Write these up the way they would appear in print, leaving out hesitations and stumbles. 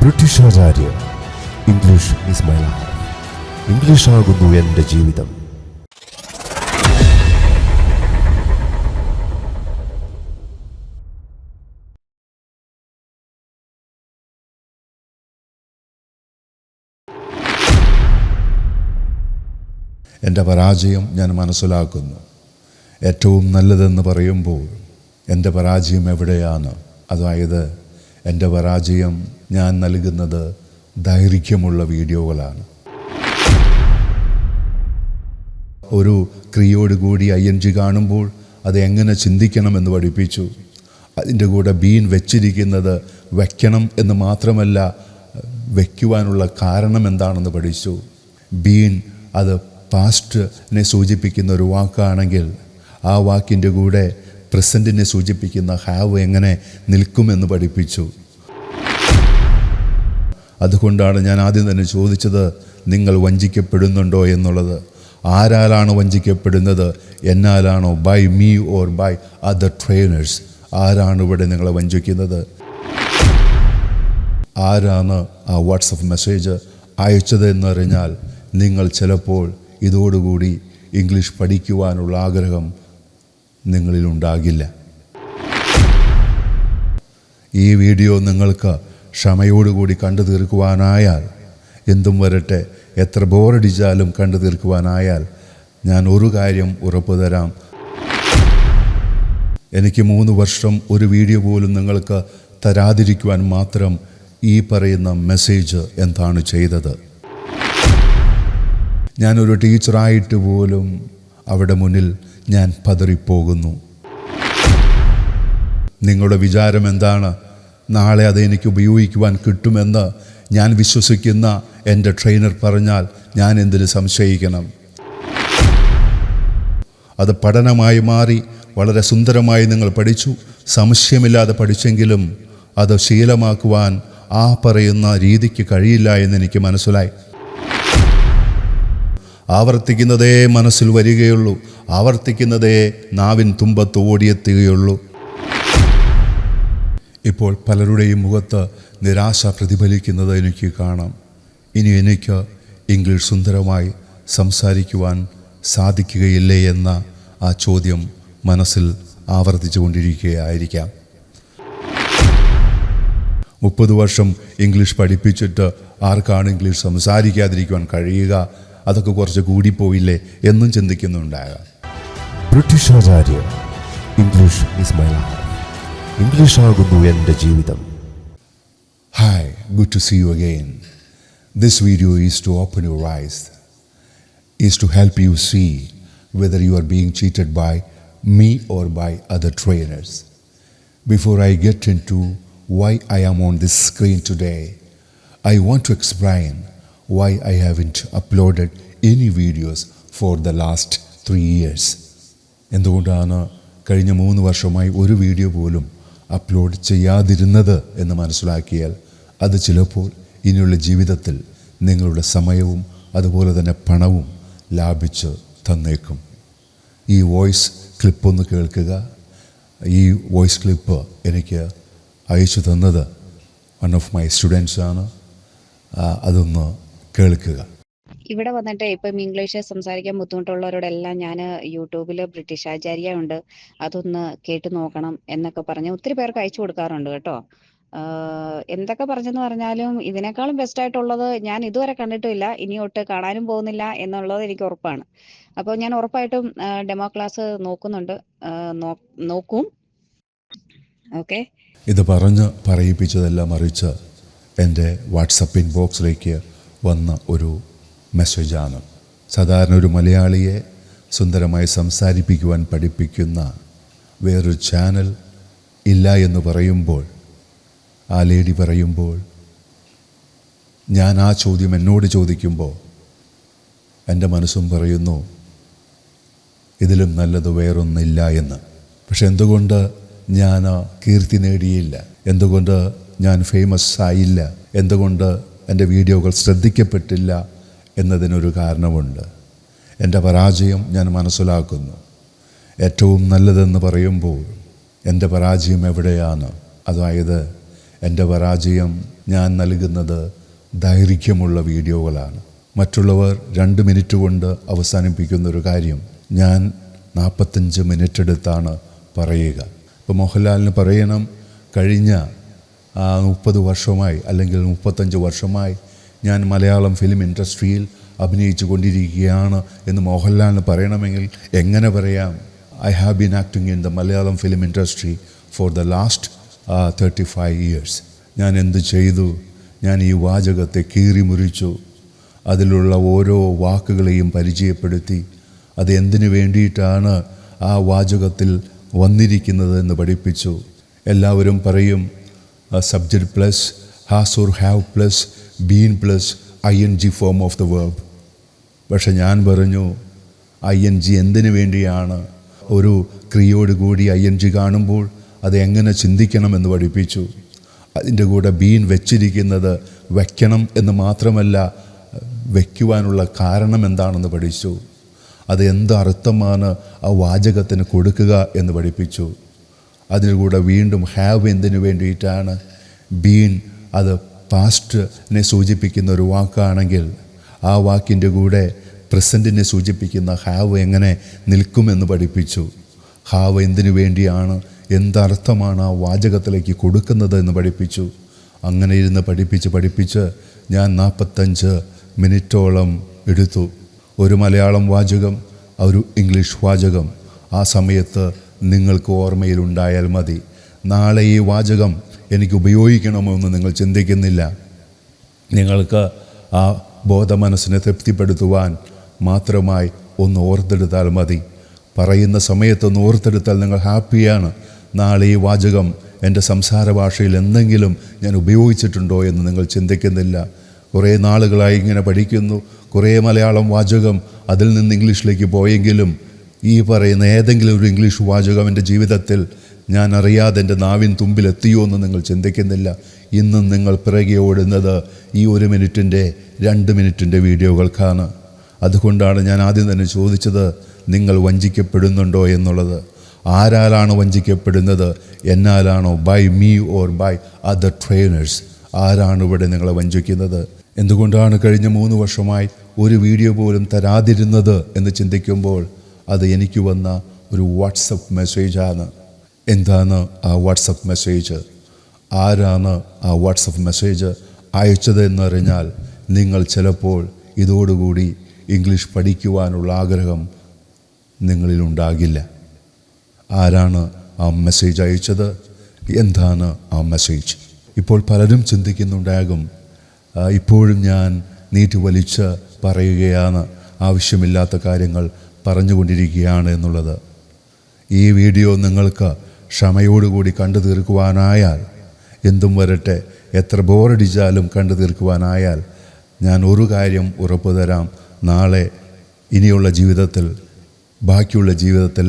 British ആചാര്യൻ English is my life. English ആകുന്നു എൻ്റെ ജീവിതം. എൻ്റെ പരാജയം ഞാൻ മനസ്സിലാക്കുന്നു. ഏറ്റവും നല്ലതെന്ന് പറയുമ്പോൾ എൻ്റെ പരാജയം എവിടെയാണ്? അതായത് എൻ്റെ പരാജയം ഞാൻ നൽകുന്നത് ദൈർഘ്യമുള്ള വീഡിയോകളാണ്. ഒരു ക്രിയയോടുകൂടി ING കാണുമ്പോൾ അത് എങ്ങനെ ചിന്തിക്കണമെന്ന് പഠിപ്പിച്ചു. അതിൻ്റെ കൂടെ ബീൻ വെച്ചിരിക്കുന്നത് വയ്ക്കണം എന്ന് മാത്രമല്ല, വയ്ക്കുവാനുള്ള കാരണം എന്താണെന്ന് പഠിച്ചു. ബീൻ അത് പാസ്റ്റിനെ സൂചിപ്പിക്കുന്ന ഒരു വാക്കാണെങ്കിൽ ആ വാക്കിൻ്റെ കൂടെ പ്രസൻറ്റിനെ സൂചിപ്പിക്കുന്ന ഹാവ് എങ്ങനെ നിൽക്കുമെന്ന് പഠിപ്പിച്ചു. അതുകൊണ്ടാണ് ഞാൻ ആദ്യം തന്നെ ചോദിച്ചത്, നിങ്ങൾ വഞ്ചിക്കപ്പെടുന്നുണ്ടോ എന്നുള്ളത്. ആരാലാണ് വഞ്ചിക്കപ്പെടുന്നത്? എന്നാലാണോ? By me or by other trainers? ആരാണ് ഇവിടെ നിങ്ങളെ വഞ്ചിക്കുന്നത്? ആരാണ് ആ വാട്സപ്പ് മെസ്സേജ് അയച്ചത് എന്നറിഞ്ഞാൽ നിങ്ങൾ ചിലപ്പോൾ ഇതോടുകൂടി ഇംഗ്ലീഷ് പഠിക്കുവാനുള്ള ആഗ്രഹം നിങ്ങളിലുണ്ടാകില്ല. ഈ വീഡിയോ നിങ്ങൾക്ക് ക്ഷമയോടുകൂടി കണ്ടു തീർക്കുവാനായാൽ, എന്തും വരട്ടെ, എത്ര ബോറടിച്ചാലും കണ്ടു തീർക്കുവാനായാൽ, ഞാൻ ഒരു കാര്യം ഉറപ്പു തരാം. എനിക്ക് 3 വർഷം ഒരു വീഡിയോ പോലും നിങ്ങൾക്ക് തരാതിരിക്കുവാൻ മാത്രം ഈ പറയുന്ന മെസ്സേജ് എന്താണ് ചെയ്തത്? ഞാനൊരു ടീച്ചറായിട്ട് പോലും അവിടെ മുന്നിൽ ഞാൻ പതറിപ്പോകുന്നു. നിങ്ങളുടെ വിചാരം എന്താണ്? നാളെ അതെനിക്ക് ഉപയോഗിക്കുവാൻ കിട്ടുമെന്ന് ഞാൻ വിശ്വസിക്കുന്ന എൻ്റെ ട്രെയിനർ പറഞ്ഞാൽ ഞാൻ എന്തിന് സംശയിക്കണം? അത് പഠനമായി മാറി വളരെ സുന്ദരമായി നിങ്ങൾ പഠിച്ചു, സംശയമില്ലാതെ പഠിച്ചെങ്കിലും അത് ശീലമാക്കുവാൻ ആ പറയുന്ന രീതിക്ക് കഴിയില്ല എന്നെനിക്ക് മനസ്സിലായി. ആവർത്തിക്കുന്നതേ മനസ്സിൽ വരികയുള്ളൂ, ആവർത്തിക്കുന്നതേ നാവിൻ തുമ്പത്ത് ഓടിയെത്തുകയുള്ളൂ. ഇപ്പോൾ പലരുടെയും മുഖത്ത് നിരാശ പ്രതിഫലിക്കുന്നത് എനിക്ക് കാണാം. ഇനി എനിക്ക് ഇംഗ്ലീഷ് സുന്ദരമായി സംസാരിക്കുവാൻ സാധിക്കുകയില്ലേ എന്ന ആ ചോദ്യം മനസ്സിൽ ആവർത്തിച്ചു കൊണ്ടിരിക്കുകയായിരിക്കാം. 30 വർഷം ഇംഗ്ലീഷ് പഠിപ്പിച്ചിട്ട് ആർക്കാണ് ഇംഗ്ലീഷ് സംസാരിക്കാതിരിക്കുവാൻ കഴിയുക? അതൊക്കെ കുറച്ച് കൂടിപ്പോയില്ലേ എന്നും ചിന്തിക്കുന്നുണ്ടാകാം. ബ്രിട്ടീഷ് ആചാര്യൻ English is my life. English ആകുന്നു എൻ്റെ ജീവിതം. Hi, good to see you again. This video is to open your eyes, is to help you see whether you are being cheated by me or by other trainers. Before I get into why I am on this screen today, I want to explain why I haven't uploaded any videos for the last 3 years. എന്തുകൊണ്ടാണ് കഴിഞ്ഞ 3 വർഷമായി ഒരു video പോലും upload ചെയ്യാതിരുന്നത് എന്ന് മനസ്സിലാക്കിയാൽ അത് ചിലപ്പോൾ ഇനിയുള്ള ജീവിതത്തിൽ നിങ്ങളുടെ സമയവും അതുപോലെ തന്നെ പണവും ലാഭിച്ച് തന്നേക്കും. ഈ വോയിസ് ക്ലിപ്പൊന്ന് കേൾക്കുക. ഈ വോയിസ് ക്ലിപ്പ് എനിക്ക് അയച്ചു തന്നത് വൺ ഓഫ് മൈ സ്റ്റുഡൻസ് ആണ്. അതൊന്ന് കേൾക്കുക. ഇവിടെ വന്നിട്ട് ഇപ്പം ഇംഗ്ലീഷ് സംസാരിക്കാൻ ബുദ്ധിമുട്ടുള്ളവരോടെല്ലാം ഞാൻ യൂട്യൂബിൽ ബ്രിട്ടീഷ് ആചാര്യ ഉണ്ട്, അതൊന്ന് കേട്ട് നോക്കണം എന്നൊക്കെ പറഞ്ഞ് ഒത്തിരി പേർക്ക് അയച്ചു കൊടുക്കാറുണ്ട് കേട്ടോ. എന്തൊക്കെ പറഞ്ഞെന്ന് പറഞ്ഞാലും ഇതിനേക്കാളും ബെസ്റ്റ് ആയിട്ടുള്ളത് ഞാൻ ഇതുവരെ കണ്ടിട്ടുമില്ല, ഇനി ഒട്ട് കാണാനും പോകുന്നില്ല എന്നുള്ളത് എനിക്ക് ഉറപ്പാണ്. അപ്പോൾ ഞാൻ ഉറപ്പായിട്ടും ഡെമോ ക്ലാസ് നോക്കും. ഓക്കെ, ഇത് പറയിപ്പിച്ചതെല്ലാം മറിച്ച് എൻ്റെ വാട്സപ്പ് ഇൻബോക്സിലേക്ക് വന്ന ഒരു മെസ്സേജാണ്. സാധാരണ ഒരു മലയാളിയെ സുന്ദരമായി സംസാരിപ്പിക്കുവാൻ പഠിപ്പിക്കുന്ന വേറൊരു ചാനൽ ഇല്ല എന്ന് പറയുമ്പോൾ, ആ ലേഡി പറയുമ്പോൾ, ഞാൻ ആ ചോദ്യം എന്നോട് ചോദിക്കുമ്പോൾ എൻ്റെ മനസ്സും പറയുന്നു ഇതിലും നല്ലത് വേറൊന്നില്ല എന്ന്. പക്ഷെ എന്തുകൊണ്ട് ഞാൻ കീർത്തി നേടിയില്ല? എന്തുകൊണ്ട് ഞാൻ ഫേമസ് ആയില്ല? എന്തുകൊണ്ട് എൻ്റെ വീഡിയോകൾ ശ്രദ്ധിക്കപ്പെട്ടില്ല എന്നതിനൊരു കാരണമുണ്ട്. എൻ്റെ പരാജയം ഞാൻ മനസ്സിലാക്കുന്നു. ഏറ്റവും നല്ലതെന്ന് പറയുമ്പോൾ എൻ്റെ പരാജയം എവിടെയാണ്? അതായത് എൻ്റെ പരാജയം ഞാൻ നൽകുന്നത് ദൈർഘ്യമുള്ള വീഡിയോകളാണ്. മറ്റുള്ളവർ 2 മിനിറ്റ് കൊണ്ട് അവസാനിപ്പിക്കുന്നൊരു കാര്യം ഞാൻ 45 മിനിറ്റ് എടുത്താണ് പറയുക. ഇപ്പോൾ മോഹൻലാലിന് പറയണം, കഴിഞ്ഞ 30 വർഷമായി അല്ലെങ്കിൽ 35 വർഷമായി ഞാൻ മലയാളം ഫിലിം ഇൻഡസ്ട്രിയിൽ അഭിനയിച്ചു കൊണ്ടിരിക്കുകയാണ് എന്ന് മോഹൻലാലിന് പറയണമെങ്കിൽ എങ്ങനെ പറയാം? I have been acting in the Malayalam film industry for the last 35 years. ഞാൻ എന്ത് ചെയ്തു? ഞാൻ ഈ വാചകത്തെ കീറി മുറിച്ചു. അതിലുള്ള ഓരോ വാക്കുകളെയും പരിചയപ്പെടുത്തി അത് എന്തിനു വേണ്ടിയിട്ടാണ് ആ വാചകത്തിൽ വന്നിരിക്കുന്നത് എന്ന് പഠിപ്പിച്ചു. എല്ലാവരും പറയും subject plus has or have plus been plus ING form of the verb. പക്ഷെ ഞാൻ പറഞ്ഞു ING എന്തിനു വേണ്ടിയാണ്? ഒരു ക്രിയയോട് കൂടി ING കാണുമ്പോൾ അത് എങ്ങനെ ചിന്തിക്കണമെന്ന് പഠിപ്പിച്ചു. അതിൻ്റെ കൂടെ ബീൻ വെച്ചിരിക്കുന്നത് വയ്ക്കണം എന്ന് മാത്രമല്ല, വയ്ക്കുവാനുള്ള കാരണം എന്താണെന്ന് പഠിച്ചു. അത് എന്തർത്ഥമാണ് ആ വാചകത്തിന് കൊടുക്കുക എന്ന് പഠിപ്പിച്ചു. അതിൻ്റെ കൂടെ വീണ്ടും ഹാവ് എന്തിനു വേണ്ടിയിട്ടാണ്? ബീൻ അത് പാസ്റ്റിനെ സൂചിപ്പിക്കുന്ന ഒരു വാക്കാണെങ്കിൽ ആ വാക്കിൻ്റെ കൂടെ പ്രസൻറ്റിനെ സൂചിപ്പിക്കുന്ന ഹാവ് എങ്ങനെ നിൽക്കുമെന്ന് പഠിപ്പിച്ചു. ഹാവ് എന്തിനു വേണ്ടിയാണ്, എന്തർത്ഥമാണ് ആ വാചകത്തിലേക്ക് കൊടുക്കുന്നത് എന്ന് പഠിപ്പിച്ചു. അങ്ങനെ ഇരുന്ന് പഠിപ്പിച്ച് ഞാൻ 45 മിനിറ്റോളം എടുത്തു. ഒരു മലയാളം വാചകം, ഒരു ഇംഗ്ലീഷ് വാചകം ആ സമയത്ത് നിങ്ങൾക്ക് ഓർമ്മയിലുണ്ടായാൽ മതി. നാളെ ഈ വാചകം എനിക്ക് ഉപയോഗിക്കണമോ എന്ന് നിങ്ങൾ ചിന്തിക്കുന്നില്ല. നിങ്ങൾക്ക് ആ ബോധമനസ്സിനെ തൃപ്തിപ്പെടുത്തുവാൻ മാത്രമായി ഒന്ന് ഓർത്തെടുത്താൽ മതി. പറയുന്ന സമയത്തൊന്ന് ഓർത്തെടുത്താൽ നിങ്ങൾ ഹാപ്പിയാണ്. നാളെ ഈ വാചകം എൻ്റെ സംസാര ഭാഷയിൽ എന്തെങ്കിലും ഞാൻ ഉപയോഗിച്ചിട്ടുണ്ടോ എന്ന് നിങ്ങൾ ചിന്തിക്കുന്നില്ല. കുറേ നാളുകളായി ഇങ്ങനെ പഠിക്കുന്നു, കുറേ മലയാളം വാചകം അതിൽ നിന്ന് ഇംഗ്ലീഷിലേക്ക് പോയെങ്കിലും ഈ പറയുന്ന ഏതെങ്കിലും ഒരു ഇംഗ്ലീഷ് വാചകം എൻ്റെ ജീവിതത്തിൽ ഞാൻ അറിയാതെ എൻ്റെ നാവിൻ തുമ്പിലെത്തിയോ എന്ന് നിങ്ങൾ ചിന്തിക്കുന്നില്ല. ഇന്നും നിങ്ങൾ പിറകെ ഓടുന്നത് ഈ 1 മിനിറ്റിൻ്റെ 2 മിനിറ്റിൻ്റെ വീഡിയോകൾക്കാണ്. അതുകൊണ്ടാണ് ഞാൻ ആദ്യം തന്നെ ചോദിച്ചത്, നിങ്ങൾ വഞ്ചിക്കപ്പെടുന്നുണ്ടോ എന്നുള്ളത്. ആരാലാണ് വഞ്ചിക്കപ്പെടുന്നത്? എന്നാലാണോ? By me or by other trainers? ആരാണ് ഇവിടെ നിങ്ങളെ വഞ്ചിക്കുന്നത്? എന്തുകൊണ്ടാണ് കഴിഞ്ഞ 3 വർഷമായി ഒരു വീഡിയോ പോലും തരാതിരുന്നത് എന്ന് ചിന്തിക്കുമ്പോൾ അത് എനിക്ക് വന്ന ഒരു വാട്സപ്പ് മെസ്സേജാണ്. എന്താണ് ആ വാട്സപ്പ് മെസ്സേജ്? ആരാണ് ആ വാട്സപ്പ് മെസ്സേജ് അയച്ചത് എന്നറിഞ്ഞാൽ നിങ്ങൾ ചിലപ്പോൾ ഇതോടുകൂടി ഇംഗ്ലീഷ് പഠിക്കുവാനുള്ള ആഗ്രഹം നിങ്ങളിലുണ്ടാകില്ല. ആരാണ് ആ മെസ്സേജ് അയച്ചത്? എന്താണ് ആ മെസ്സേജ്? ഇപ്പോൾ പലരും ചിന്തിക്കുന്നുണ്ടാകും, ഇപ്പോഴും ഞാൻ നീട്ടിവലിച്ച് പറയുകയാണ്, ആവശ്യമില്ലാത്ത കാര്യങ്ങൾ പറഞ്ഞുകൊണ്ടിരിക്കുകയാണ് എന്നുള്ളത്. ഈ വീഡിയോ നിങ്ങൾക്ക് ക്ഷമയോടുകൂടി കണ്ടു തീർക്കുവാനായാൽ, എന്തും വരട്ടെ, എത്ര ബോറടിച്ചാലും കണ്ടു തീർക്കുവാനായാൽ ഞാൻ ഒരു കാര്യം ഉറപ്പു തരാം, നാളെ ഇനിയുള്ള ജീവിതത്തിൽ, ബാക്കിയുള്ള ജീവിതത്തിൽ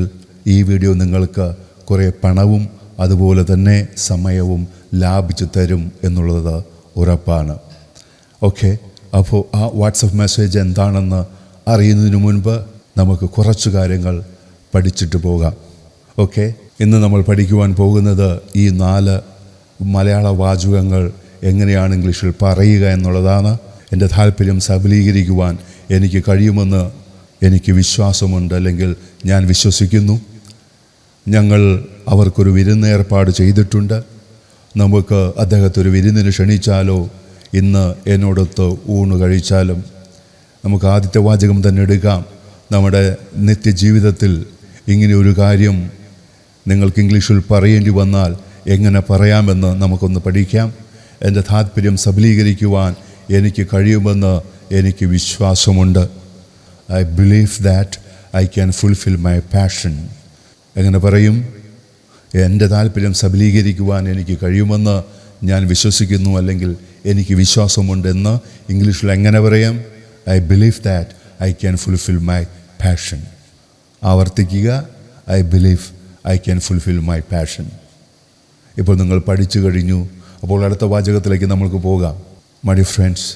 ഈ വീഡിയോ നിങ്ങൾക്ക് കുറേ പണവും അതുപോലെ തന്നെ സമയവും ലാഭിച്ചു തരും എന്നുള്ളത് ഉറപ്പാണ്. ഓക്കെ, അപ്പോൾ ആ വാട്സപ്പ് മെസ്സേജ് എന്താണെന്ന് അറിയുന്നതിന് മുൻപ് നമുക്ക് കുറച്ച് കാര്യങ്ങൾ പഠിച്ചിട്ട് പോകാം. ഓക്കെ, ഇന്ന് നമ്മൾ പഠിക്കുവാൻ പോകുന്നത് ഈ 4 മലയാള വാചകങ്ങൾ എങ്ങനെയാണ് ഇംഗ്ലീഷിൽ പറയുക എന്നുള്ളതാണ്. എൻ്റെ താല്പര്യം സബലീകരിക്കുവാൻ എനിക്ക് കഴിയുമെന്ന് എനിക്ക് വിശ്വാസമുണ്ട്, അല്ലെങ്കിൽ ഞാൻ വിശ്വസിക്കുന്നു. ഞങ്ങൾ അവർക്കൊരു വിരുന്ന് ഏർപ്പാട് ചെയ്തിട്ടുണ്ട്. നമുക്ക് അദ്ദേഹത്തൊരു വിരുന്നിന് ക്ഷണിച്ചാലോ, ഇന്ന് എന്നോടൊത്ത് ഊണ് കഴിച്ചാലും. നമുക്ക് ആദ്യത്തെ വാചകം തന്നെ എടുക്കാം. നമ്മുടെ നിത്യജീവിതത്തിൽ ഇങ്ങനെ ഒരു കാര്യം നിങ്ങൾക്ക് ഇംഗ്ലീഷിൽ പറയേണ്ടി വന്നാൽ എങ്ങനെ പറയാമെന്ന് നമുക്കൊന്ന് പഠിക്കാം. എൻ്റെ താല്പര്യം സബലീകരിക്കുവാൻ എനിക്ക് കഴിയുമെന്ന് എനിക്ക് വിശ്വാസമുണ്ട്. I believe that I can fulfil my passion. എങ്ങനെ പറയും? എൻ്റെ താല്പര്യം സബലീകരിക്കുവാൻ എനിക്ക് കഴിയുമെന്ന് ഞാൻ വിശ്വസിക്കുന്നു, അല്ലെങ്കിൽ എനിക്ക് വിശ്വാസമുണ്ടെന്ന് ഇംഗ്ലീഷിൽ എങ്ങനെ പറയാം? I believe that I can fulfil my passion. ആവർത്തിക്കുക, I believe I can fulfil my passion. ഇപ്പോൾ നിങ്ങൾ പഠിച്ചു കഴിഞ്ഞു. അപ്പോൾ അടുത്ത വാചകത്തിലേക്ക് നമുക്ക് പോകാം. മൈ ഡിയർ ഫ്രണ്ട്സ്,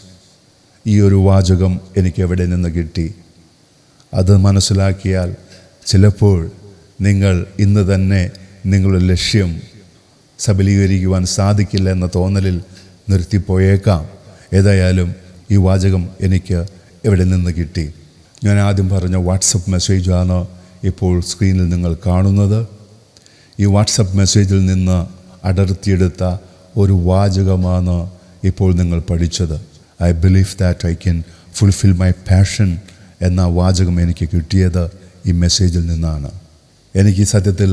ഈ ഒരു വാചകം എനിക്ക് എവിടെ നിന്ന് കിട്ടി? അത് മനസ്സിലാക്കിയാൽ ചിലപ്പോൾ നിങ്ങൾ ഇന്ന് തന്നെ നിങ്ങളുടെ ലക്ഷ്യം സബലീകരിക്കുവാൻ സാധിക്കില്ല എന്ന തോന്നലിൽ നിർത്തിപ്പോയേക്കാം. ഏതായാലും ഈ വാചകം എനിക്ക് എവിടെ നിന്ന് കിട്ടി? ഞാൻ ആദ്യം പറഞ്ഞ വാട്സപ്പ് മെസ്സേജാണ് ഇപ്പോൾ സ്ക്രീനിൽ നിങ്ങൾ കാണുന്നത്. ഈ വാട്സപ്പ് മെസ്സേജിൽ നിന്ന് അടർത്തിയെടുത്ത ഒരു വാചകമാണ് ഇപ്പോൾ നിങ്ങൾ പഠിച്ചത്. I believe that I can fulfil my passion എന്ന വാചകം എനിക്ക് കിട്ടിയത് ഈ മെസ്സേജിൽ നിന്നാണ്. എനിക്ക് സത്യത്തിൽ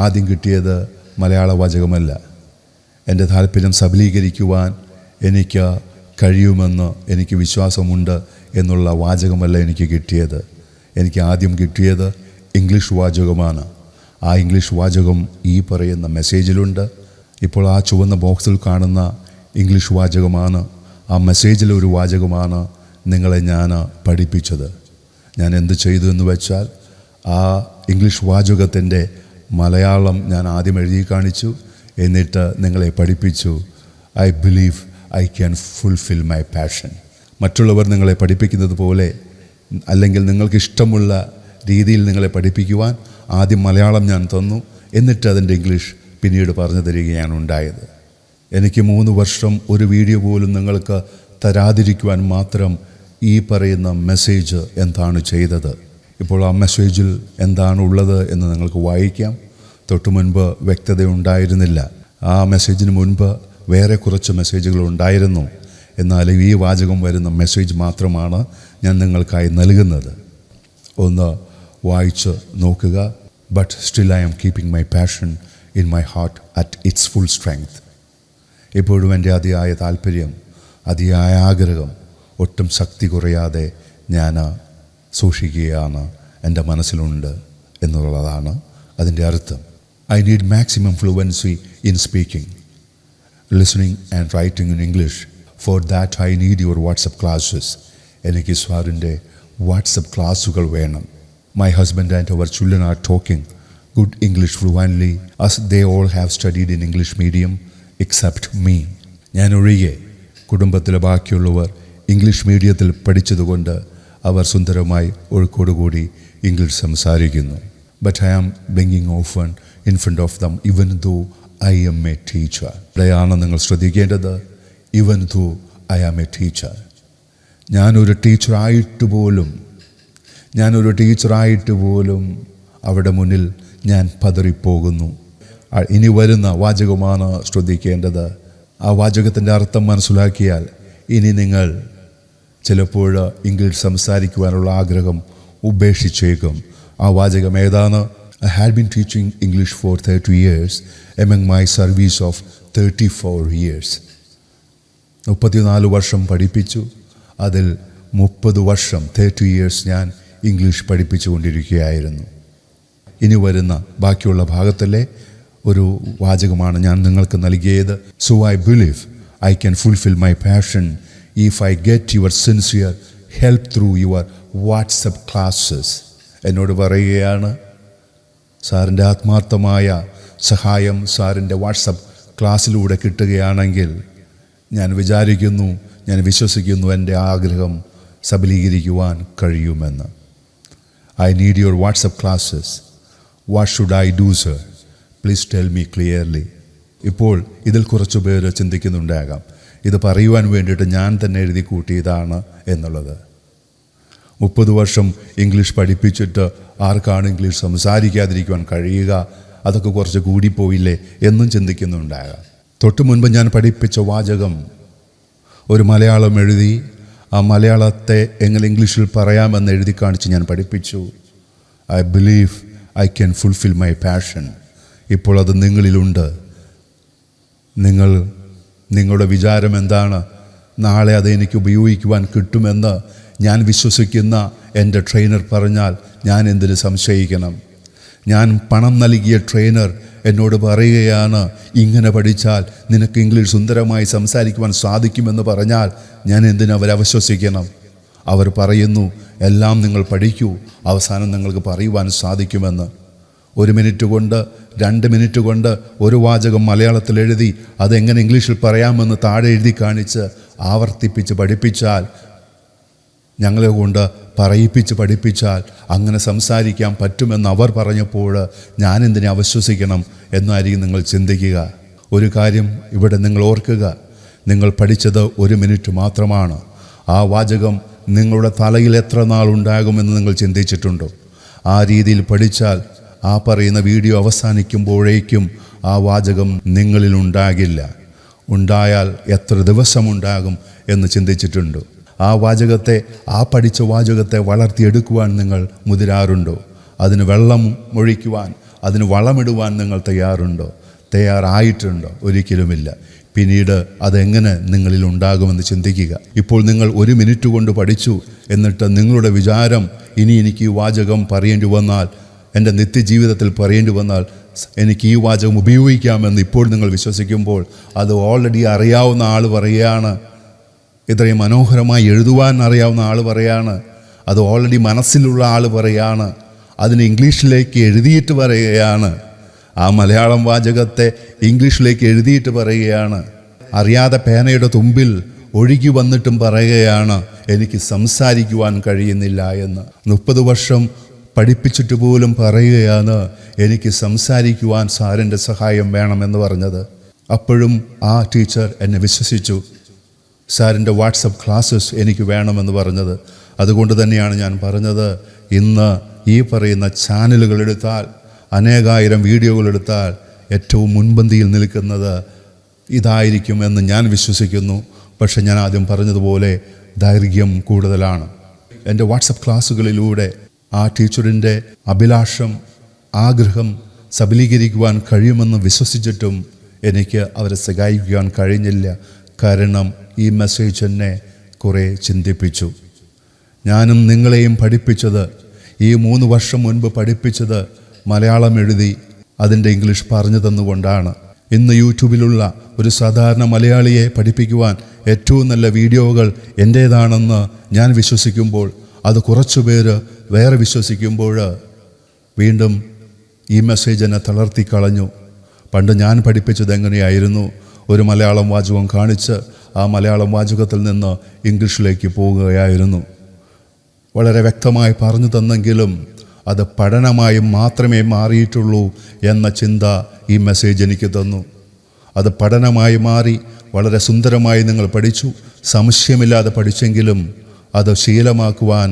ആദ്യം കിട്ടിയത് മലയാള വാചകമല്ല. എൻ്റെ താല്പര്യം സബലീകരിക്കുവാൻ എനിക്ക് കഴിയുമെന്ന് എനിക്ക് വിശ്വാസമുണ്ട് എന്നുള്ള വാചകമല്ല എനിക്ക് കിട്ടിയത്. എനിക്ക് ആദ്യം കിട്ടിയത് ഇംഗ്ലീഷ് വാചകമാണ്. ആ ഇംഗ്ലീഷ് വാചകം ഈ പറയുന്ന മെസ്സേജിലുണ്ട്. ഇപ്പോൾ ആ ചുവന്ന ബോക്സിൽ കാണുന്ന ഇംഗ്ലീഷ് വാചകമാണ്, ആ മെസ്സേജിലെ ഒരു വാചകമാണ് നിങ്ങളെ ഞാൻ പഠിപ്പിച്ചത്. ഞാൻ എന്ത് ചെയ്തു എന്ന് വെച്ചാൽ, ആ ഇംഗ്ലീഷ് വാചകത്തിൻ്റെ മലയാളം ഞാൻ ആദ്യം എഴുതി കാണിച്ചു, എന്നിട്ട് നിങ്ങളെ പഠിപ്പിച്ചു. I believe I can fulfil my passion. മറ്റുള്ളവർ നിങ്ങളെ പഠിപ്പിക്കുന്നത് പോലെ, അല്ലെങ്കിൽ നിങ്ങൾക്ക് ഇഷ്ടമുള്ള രീതിയിൽ നിങ്ങളെ പഠിപ്പിക്കുവാൻ ആദ്യം മലയാളം ഞാൻ തന്നു, എന്നിട്ട് അതിൻ്റെ ഇംഗ്ലീഷ് പിന്നീട് പറഞ്ഞു തരികയാണ് ഉണ്ടായത്. എനിക്ക് 3 വർഷം ഒരു വീഡിയോ പോലും നിങ്ങൾക്ക് തരാതിരിക്കുവാൻ മാത്രം ഈ പറയുന്ന മെസ്സേജ് എന്താണ് ചെയ്തത്. ഇപ്പോൾ ആ മെസ്സേജിൽ എന്താണ് ഉള്ളത് എന്ന് നിങ്ങൾക്ക് വായിക്കാം. തൊട്ടു മുൻപ് വ്യക്തത ഉണ്ടായിരുന്നില്ല. ആ മെസ്സേജിന് മുൻപ് വേറെ കുറച്ച് മെസ്സേജുകൾ ഉണ്ടായിരുന്നു. എന്നാൽ ഈ വാചകം വരുന്ന മെസ്സേജ് മാത്രമാണ് ഞാൻ നിങ്ങൾക്കായി നൽകുന്നത്. ഒന്ന് വായിച്ച് നോക്കുക. But still I am keeping my passion in my heart at its full strength. ഇപ്പോഴും എൻ്റെ അതിയായ താല്പര്യം, അതിയായ ആഗ്രഹം ഒട്ടും ശക്തി കുറയാതെ ഞാൻ സൂക്ഷിക്കുകയാണ്, എൻ്റെ മനസ്സിലുണ്ട് എന്നുള്ളതാണ് അതിൻ്റെ അർത്ഥം. I need maximum fluency in speaking, listening and writing in English. For that I need your WhatsApp classes. എനിക്ക് സാറിൻ്റെ വാട്സപ്പ് ക്ലാസ്സുകൾ വേണം. My husband and our children are talking good English fluently as they all have studied in English medium except me. ഞാൻ ഒഴികെ കുടുംബത്തിലെ ബാക്കിയുള്ളവർ English മീഡിയത്തിൽ പഠിച്ചതുകൊണ്ട് അവർ സുന്ദരമായി ഒഴുക്കോടുകൂടി ഇംഗ്ലീഷ് സംസാരിക്കുന്നു. But I am being often in front of them even though I am a teacher. ഇവിടെയാണ് നിങ്ങൾ ശ്രദ്ധിക്കേണ്ടത്. even though I am a teacher. ഞാനൊരു ടീച്ചറായിട്ട് പോലും അവിടെ മുന്നിൽ ഞാൻ പതറിപ്പോകുന്നു. ഇനി വരുന്ന വാചകമാണ് ശ്രദ്ധിക്കേണ്ടത്. ആ വാചകത്തിൻ്റെ അർത്ഥം മനസ്സിലാക്കിയാൽ ഇനി നിങ്ങൾ ചിലപ്പോൾ ഇംഗ്ലീഷ് സംസാരിക്കുവാനുള്ള ആഗ്രഹം ഉപേക്ഷിച്ചേക്കും. ആ വാചകം ഏതാണ്? I had been teaching English for 30 years among my service of 34 years. 34 വർഷം പഠിപ്പിച്ചു. അതിൽ 30 വർഷം 30 years ഞാൻ ഇംഗ്ലീഷ് പഠിപ്പിച്ചുകൊണ്ടിരിക്കുകയായിരുന്നു. ഇനി വരുന്ന ബാക്കിയുള്ള ഭാഗത്തിലെ ഒരു വാചകമാണ് ഞാൻ നിങ്ങൾക്ക് നൽകിയത്. So I believe I can fulfil my passion if I get your sincere help through your WhatsApp classes. എന്നോട് പറയുകയാണ്, സാറിൻ്റെ ആത്മാർത്ഥമായ സഹായം സാറിൻ്റെ വാട്സപ്പ് ക്ലാസ്സിലൂടെ കിട്ടുകയാണെങ്കിൽ ഞാൻ വിശ്വസിക്കുന്നു എൻ്റെ ആഗ്രഹം സബലീകരിക്കുവാൻ കഴിയുമെന്ന്. I need your WhatsApp classes. What should I do, sir? Please tell me clearly. ഇപ്പോൾ ഇതിൽ കുറച്ച് പേര് ചിന്തിക്കുന്നുണ്ടാകാം, ഇത് പറയുവാൻ വേണ്ടിയിട്ട് ഞാൻ തന്നെ എഴുതി കൂട്ടിയതാണ് എന്നുള്ളത്. 30 വർഷം ഇംഗ്ലീഷ് പഠിപ്പിച്ചിട്ട് ആർക്കാണ് ഇംഗ്ലീഷ് സംസാരിക്കാതിരിക്കുവാൻ കഴിയുക? അതൊക്കെ കുറച്ച് കൂടിപ്പോയില്ലേ എന്നും ചിന്തിക്കുന്നുണ്ടാകാം. തൊട്ട് മുൻപ് ഞാൻ പഠിപ്പിച്ച വാചകം ഒരു മലയാളം എഴുതി, ആ മലയാളത്തെ എങ്ങനെ ഇംഗ്ലീഷിൽ പറയാമെന്ന് എഴുതി കാണിച്ച് ഞാൻ പഠിപ്പിച്ചു. I believe I can fulfil my passion. ഇപ്പോൾ അത് നിങ്ങളിലുണ്ട്. നിങ്ങളുടെ വിചാരം എന്താണ്? നാളെ അത് എനിക്ക് ഉപയോഗിക്കുവാൻ കിട്ടുമെന്ന് ഞാൻ വിശ്വസിക്കുന്ന എൻ്റെ ട്രെയിനർ പറഞ്ഞാൽ ഞാൻ എന്തിന് സംശയിക്കണം? ഞാൻ പണം നൽകിയ ട്രെയിനർ എന്നോട് പറയുകയാണ്, ഇങ്ങനെ പഠിച്ചാൽ നിനക്ക് ഇംഗ്ലീഷ് സുന്ദരമായി സംസാരിക്കുവാൻ സാധിക്കുമെന്ന് പറഞ്ഞാൽ ഞാൻ എന്തിന് അവരെ അവിശ്വസിക്കണം? അവർ പറയുന്നു, എല്ലാം നിങ്ങൾ പഠിക്കൂ, അവസാനം നിങ്ങൾക്ക് പറയുവാൻ സാധിക്കുമെന്ന്. 1 മിനിറ്റ് കൊണ്ട് 2 മിനിറ്റ് കൊണ്ട് ഒരു വാചകം മലയാളത്തിൽ എഴുതി അതെങ്ങനെ ഇംഗ്ലീഷിൽ പറയാമെന്ന് താഴെ എഴുതി കാണിച്ച് ആവർത്തിപ്പിച്ച് പഠിപ്പിച്ചാൽ, ഞങ്ങളെ കൊണ്ട് പറയിപ്പിച്ച് പഠിപ്പിച്ചാൽ അങ്ങനെ സംസാരിക്കാൻ പറ്റുമെന്ന് അവർ പറഞ്ഞപ്പോൾ ഞാൻ എന്തിനെ അവിശ്വസിക്കണം എന്നായിരിക്കും നിങ്ങൾ ചിന്തിക്കുക. ഒരു കാര്യം ഇവിടെ നിങ്ങൾ ഓർക്കുക, നിങ്ങൾ പഠിച്ചത് 1 മിനിറ്റ് മാത്രമാണ്. ആ വാചകം നിങ്ങളുടെ തലയിൽ എത്ര നാളുണ്ടാകുമെന്ന് നിങ്ങൾ ചിന്തിച്ചിട്ടുണ്ടോ? ആ രീതിയിൽ പഠിച്ചാൽ ആ പറയുന്ന വീഡിയോ അവസാനിക്കുമ്പോഴേക്കും ആ വാചകം നിങ്ങളിൽ ഉണ്ടാകില്ല. ഉണ്ടായാൽ എത്ര ദിവസമുണ്ടാകും എന്ന് ചിന്തിച്ചിട്ടുണ്ടോ? ആ വാചകത്തെ, ആ പഠിച്ച വാചകത്തെ വളർത്തിയെടുക്കുവാൻ നിങ്ങൾ മുതിരാറുണ്ടോ? അതിന് വെള്ളം ഒഴിക്കുവാൻ, അതിന് വളമിടുവാൻ നിങ്ങൾ തയ്യാറായിട്ടുണ്ടോ? ഒരിക്കലുമില്ല. പിന്നീട് അതെങ്ങനെ നിങ്ങളിൽ ഉണ്ടാകുമെന്ന് ചിന്തിക്കുക. ഇപ്പോൾ നിങ്ങൾ 1 മിനിറ്റ് കൊണ്ട് പഠിച്ചു, എന്നിട്ട് നിങ്ങളുടെ വിചാരം ഇനി എനിക്ക് ഈ വാചകം പറയേണ്ടി വന്നാൽ, എൻ്റെ നിത്യജീവിതത്തിൽ പറയേണ്ടി വന്നാൽ എനിക്ക് ഈ വാചകം ഉപയോഗിക്കാമെന്ന് ഇപ്പോൾ നിങ്ങൾ വിശ്വസിക്കുമ്പോൾ, അത് ഓൾറെഡി അറിയാവുന്ന ആൾ പറയുകയാണ്. ഇത്രയും മനോഹരമായി എഴുതുവാൻ അറിയാവുന്ന ആൾ പറയാണ്. അത് ഓൾറെഡി മനസ്സിലുള്ള ആൾ പറയാണ്. അതിന് ഇംഗ്ലീഷിലേക്ക് എഴുതിയിട്ട് പറയുകയാണ്. ആ മലയാളം വാചകത്തെ ഇംഗ്ലീഷിലേക്ക് എഴുതിയിട്ട് പറയുകയാണ്. അറിയാതെ പേനയുടെ തുമ്പിൽ ഒഴുകി വന്നിട്ടും പറയുകയാണ്, എനിക്ക് സംസാരിക്കുവാൻ കഴിയുന്നില്ല എന്ന്. 30 വർഷം പഠിപ്പിച്ചിട്ട് പോലും പറയുകയാണ്, എനിക്ക് സംസാരിക്കുവാൻ സാറിൻ്റെ സഹായം വേണമെന്ന് പറഞ്ഞത്. അപ്പോഴും ആ ടീച്ചർ എന്നെ വിശ്വസിച്ചു. സാറിൻ്റെ വാട്സപ്പ് ക്ലാസ്സസ് എനിക്ക് വേണമെന്ന് പറഞ്ഞത്. അതുകൊണ്ട് തന്നെയാണ് ഞാൻ പറഞ്ഞത്, ഇന്ന് ഈ പറയുന്ന ചാനലുകൾ എടുത്താൽ, അനേകായിരം വീഡിയോകൾ എടുത്താൽ ഏറ്റവും മുൻപന്തിയിൽ നിൽക്കുന്നത് ഇതായിരിക്കുമെന്ന് ഞാൻ വിശ്വസിക്കുന്നു. പക്ഷെ ഞാൻ ആദ്യം പറഞ്ഞതുപോലെ ദൈർഘ്യം കൂടുതലാണ്. എൻ്റെ വാട്സപ്പ് ക്ലാസ്സുകളിലൂടെ ആ ടീച്ചറിൻ്റെ അഭിലാഷം, ആഗ്രഹം സബലീകരിക്കുവാൻ കഴിയുമെന്ന് വിശ്വസിച്ചിട്ടും എനിക്ക് അവരെ സഹായിക്കുവാൻ കഴിഞ്ഞില്ല. കാരണം ഈ മെസ്സേജ് എന്നെ കുറേ ചിന്തിപ്പിച്ചു. ഞാനും നിങ്ങളെയും പഠിപ്പിച്ചത്, ഈ 3 വർഷം മുൻപ് പഠിപ്പിച്ചത് മലയാളം എഴുതി അതിൻ്റെ ഇംഗ്ലീഷ് പറഞ്ഞു തന്നുകൊണ്ടാണ്. ഇന്ന് യൂട്യൂബിലുള്ള ഒരു സാധാരണ മലയാളിയെ പഠിപ്പിക്കുവാൻ ഏറ്റവും നല്ല വീഡിയോകൾ എൻ്റേതാണെന്ന് ഞാൻ വിശ്വസിക്കുമ്പോൾ, അത് കുറച്ചു പേര് വേറെ വിശ്വസിക്കുമ്പോൾ വീണ്ടും ഈ മെസ്സേജ് എന്നെ തളർത്തിക്കളഞ്ഞു. പണ്ട് ഞാൻ പഠിപ്പിച്ചത് എങ്ങനെയായിരുന്നു? ഒരു മലയാളം വാചകം കാണിച്ച് ആ മലയാളം വാചകത്തിൽ നിന്ന് ഇംഗ്ലീഷിലേക്ക് പോവുകയായിരുന്നു. വളരെ വ്യക്തമായി പറഞ്ഞു തന്നെങ്കിലും അത് പഠനമായി മാത്രമേ മാറിയിട്ടുള്ളൂ എന്ന ചിന്ത ഈ മെസ്സേജ് എനിക്ക് തന്നു. അത് പഠനമായി മാറി വളരെ സുന്ദരമായി നിങ്ങൾ പഠിച്ചു, സംശയമില്ലാതെ പഠിച്ചെങ്കിലും അത് ശീലമാക്കുവാൻ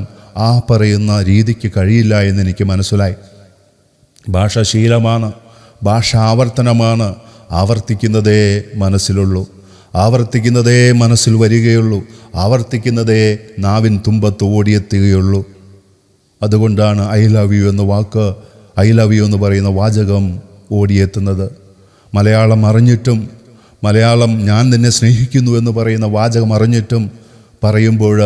ആ പറയുന്ന രീതിക്ക് കഴിയില്ല എന്ന് എനിക്ക് മനസ്സിലായി. ഭാഷ ശീലമാണ്, ഭാഷ ആവർത്തനമാണ്. ആവർത്തിക്കുന്നതേ മനസ്സിലുള്ളൂ, ആവർത്തിക്കുന്നതേ മനസ്സിൽ വരികയുള്ളൂ, ആവർത്തിക്കുന്നതേ നാവിൻ തുമ്പത്ത് ഓടിയെത്തുകയുള്ളൂ. അതുകൊണ്ടാണ് ഐ ലവ് യു എന്ന വാക്ക്, ഐ ലവ് യു എന്ന് പറയുന്ന വാചകം ഓടിയെത്തുന്നത്. മലയാളം അറിഞ്ഞിട്ടും, മലയാളം ഞാൻ നിന്നെ സ്നേഹിക്കുന്നു എന്ന് പറയുന്ന വാചകം അറിഞ്ഞിട്ടും പറയുമ്പോൾ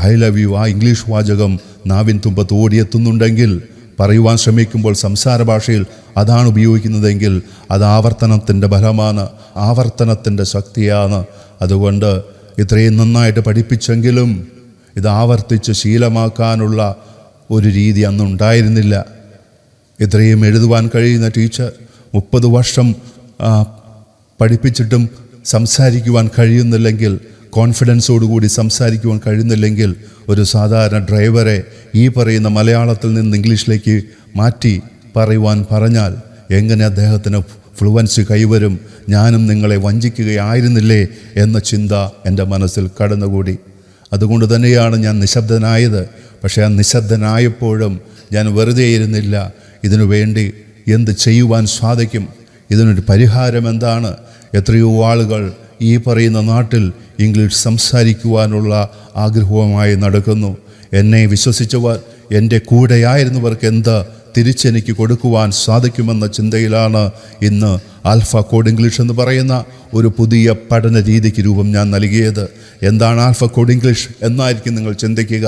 ഐ ലവ് യു, ആ ഇംഗ്ലീഷ് വാചകം നാവിൻ തുമ്പത്ത് ഓടിയെത്തുന്നുണ്ടെങ്കിൽ, പറയുവാൻ ശ്രമിക്കുമ്പോൾ സംസാര ഭാഷയിൽ അതാണ് ഉപയോഗിക്കുന്നതെങ്കിൽ അത് ആവർത്തനത്തിൻ്റെ ഫലമാണ്, ആവർത്തനത്തിൻ്റെ ശക്തിയാണ്. അതുകൊണ്ട് ഇത്രയും നന്നായിട്ട് പഠിപ്പിച്ചെങ്കിലും ഇത് ആവർത്തിച്ച് ശീലമാക്കാനുള്ള ഒരു രീതി അന്ന് ഉണ്ടായിരുന്നില്ല. ഇത്രയും എഴുതുവാൻ കഴിയുന്ന ടീച്ചർ 30 വർഷം പഠിപ്പിച്ചിട്ടും സംസാരിക്കുവാൻ കഴിയുന്നില്ലെങ്കിൽ, കോൺഫിഡൻസോടുകൂടി സംസാരിക്കുവാൻ കഴിയുന്നില്ലെങ്കിൽ, ഒരു സാധാരണ ഡ്രൈവറെ ഈ പറയുന്ന മലയാളത്തിൽ നിന്ന് ഇംഗ്ലീഷിലേക്ക് മാറ്റി പറയുവാൻ പറഞ്ഞാൽ എങ്ങനെ അദ്ദേഹത്തിന് ഫ്ലുവൻസി കൈവരും? ഞാനും നിങ്ങളെ വഞ്ചിക്കുകയായിരുന്നില്ലേ എന്ന ചിന്ത എൻ്റെ മനസ്സിൽ കടന്നുകൂടി. അതുകൊണ്ട് തന്നെയാണ് ഞാൻ നിശബ്ദനായത്. പക്ഷേ ആ നിശബ്ദനായപ്പോഴും ഞാൻ വെറുതെ ഇരുന്നില്ല. ഇതിനു വേണ്ടി എന്ത് ചെയ്യുവാൻ സാധിക്കും? ഇതിനൊരു പരിഹാരം എന്താണ്? എത്രയോ ആളുകൾ ഈ പറയുന്ന നാട്ടിൽ ഇംഗ്ലീഷ് സംസാരിക്കുവാനുള്ള ആഗ്രഹവുമായി നടക്കുന്നു. എന്നെ വിശ്വസിച്ചവർ, എൻ്റെ കൂടെയായിരുന്നവർക്ക് എന്ത് തിരിച്ചെനിക്ക് കൊടുക്കുവാൻ സാധിക്കുമെന്ന ചിന്തയിലാണ് ഇന്ന് ആൽഫ കോഡ് ഇംഗ്ലീഷ് എന്ന് പറയുന്ന ഒരു പുതിയ പഠന രീതിക്ക് രൂപം ഞാൻ നൽകിയത്. എന്താണ് ആൽഫ കോഡ് ഇംഗ്ലീഷ് എന്നായിരിക്കും നിങ്ങൾ ചിന്തിക്കുക.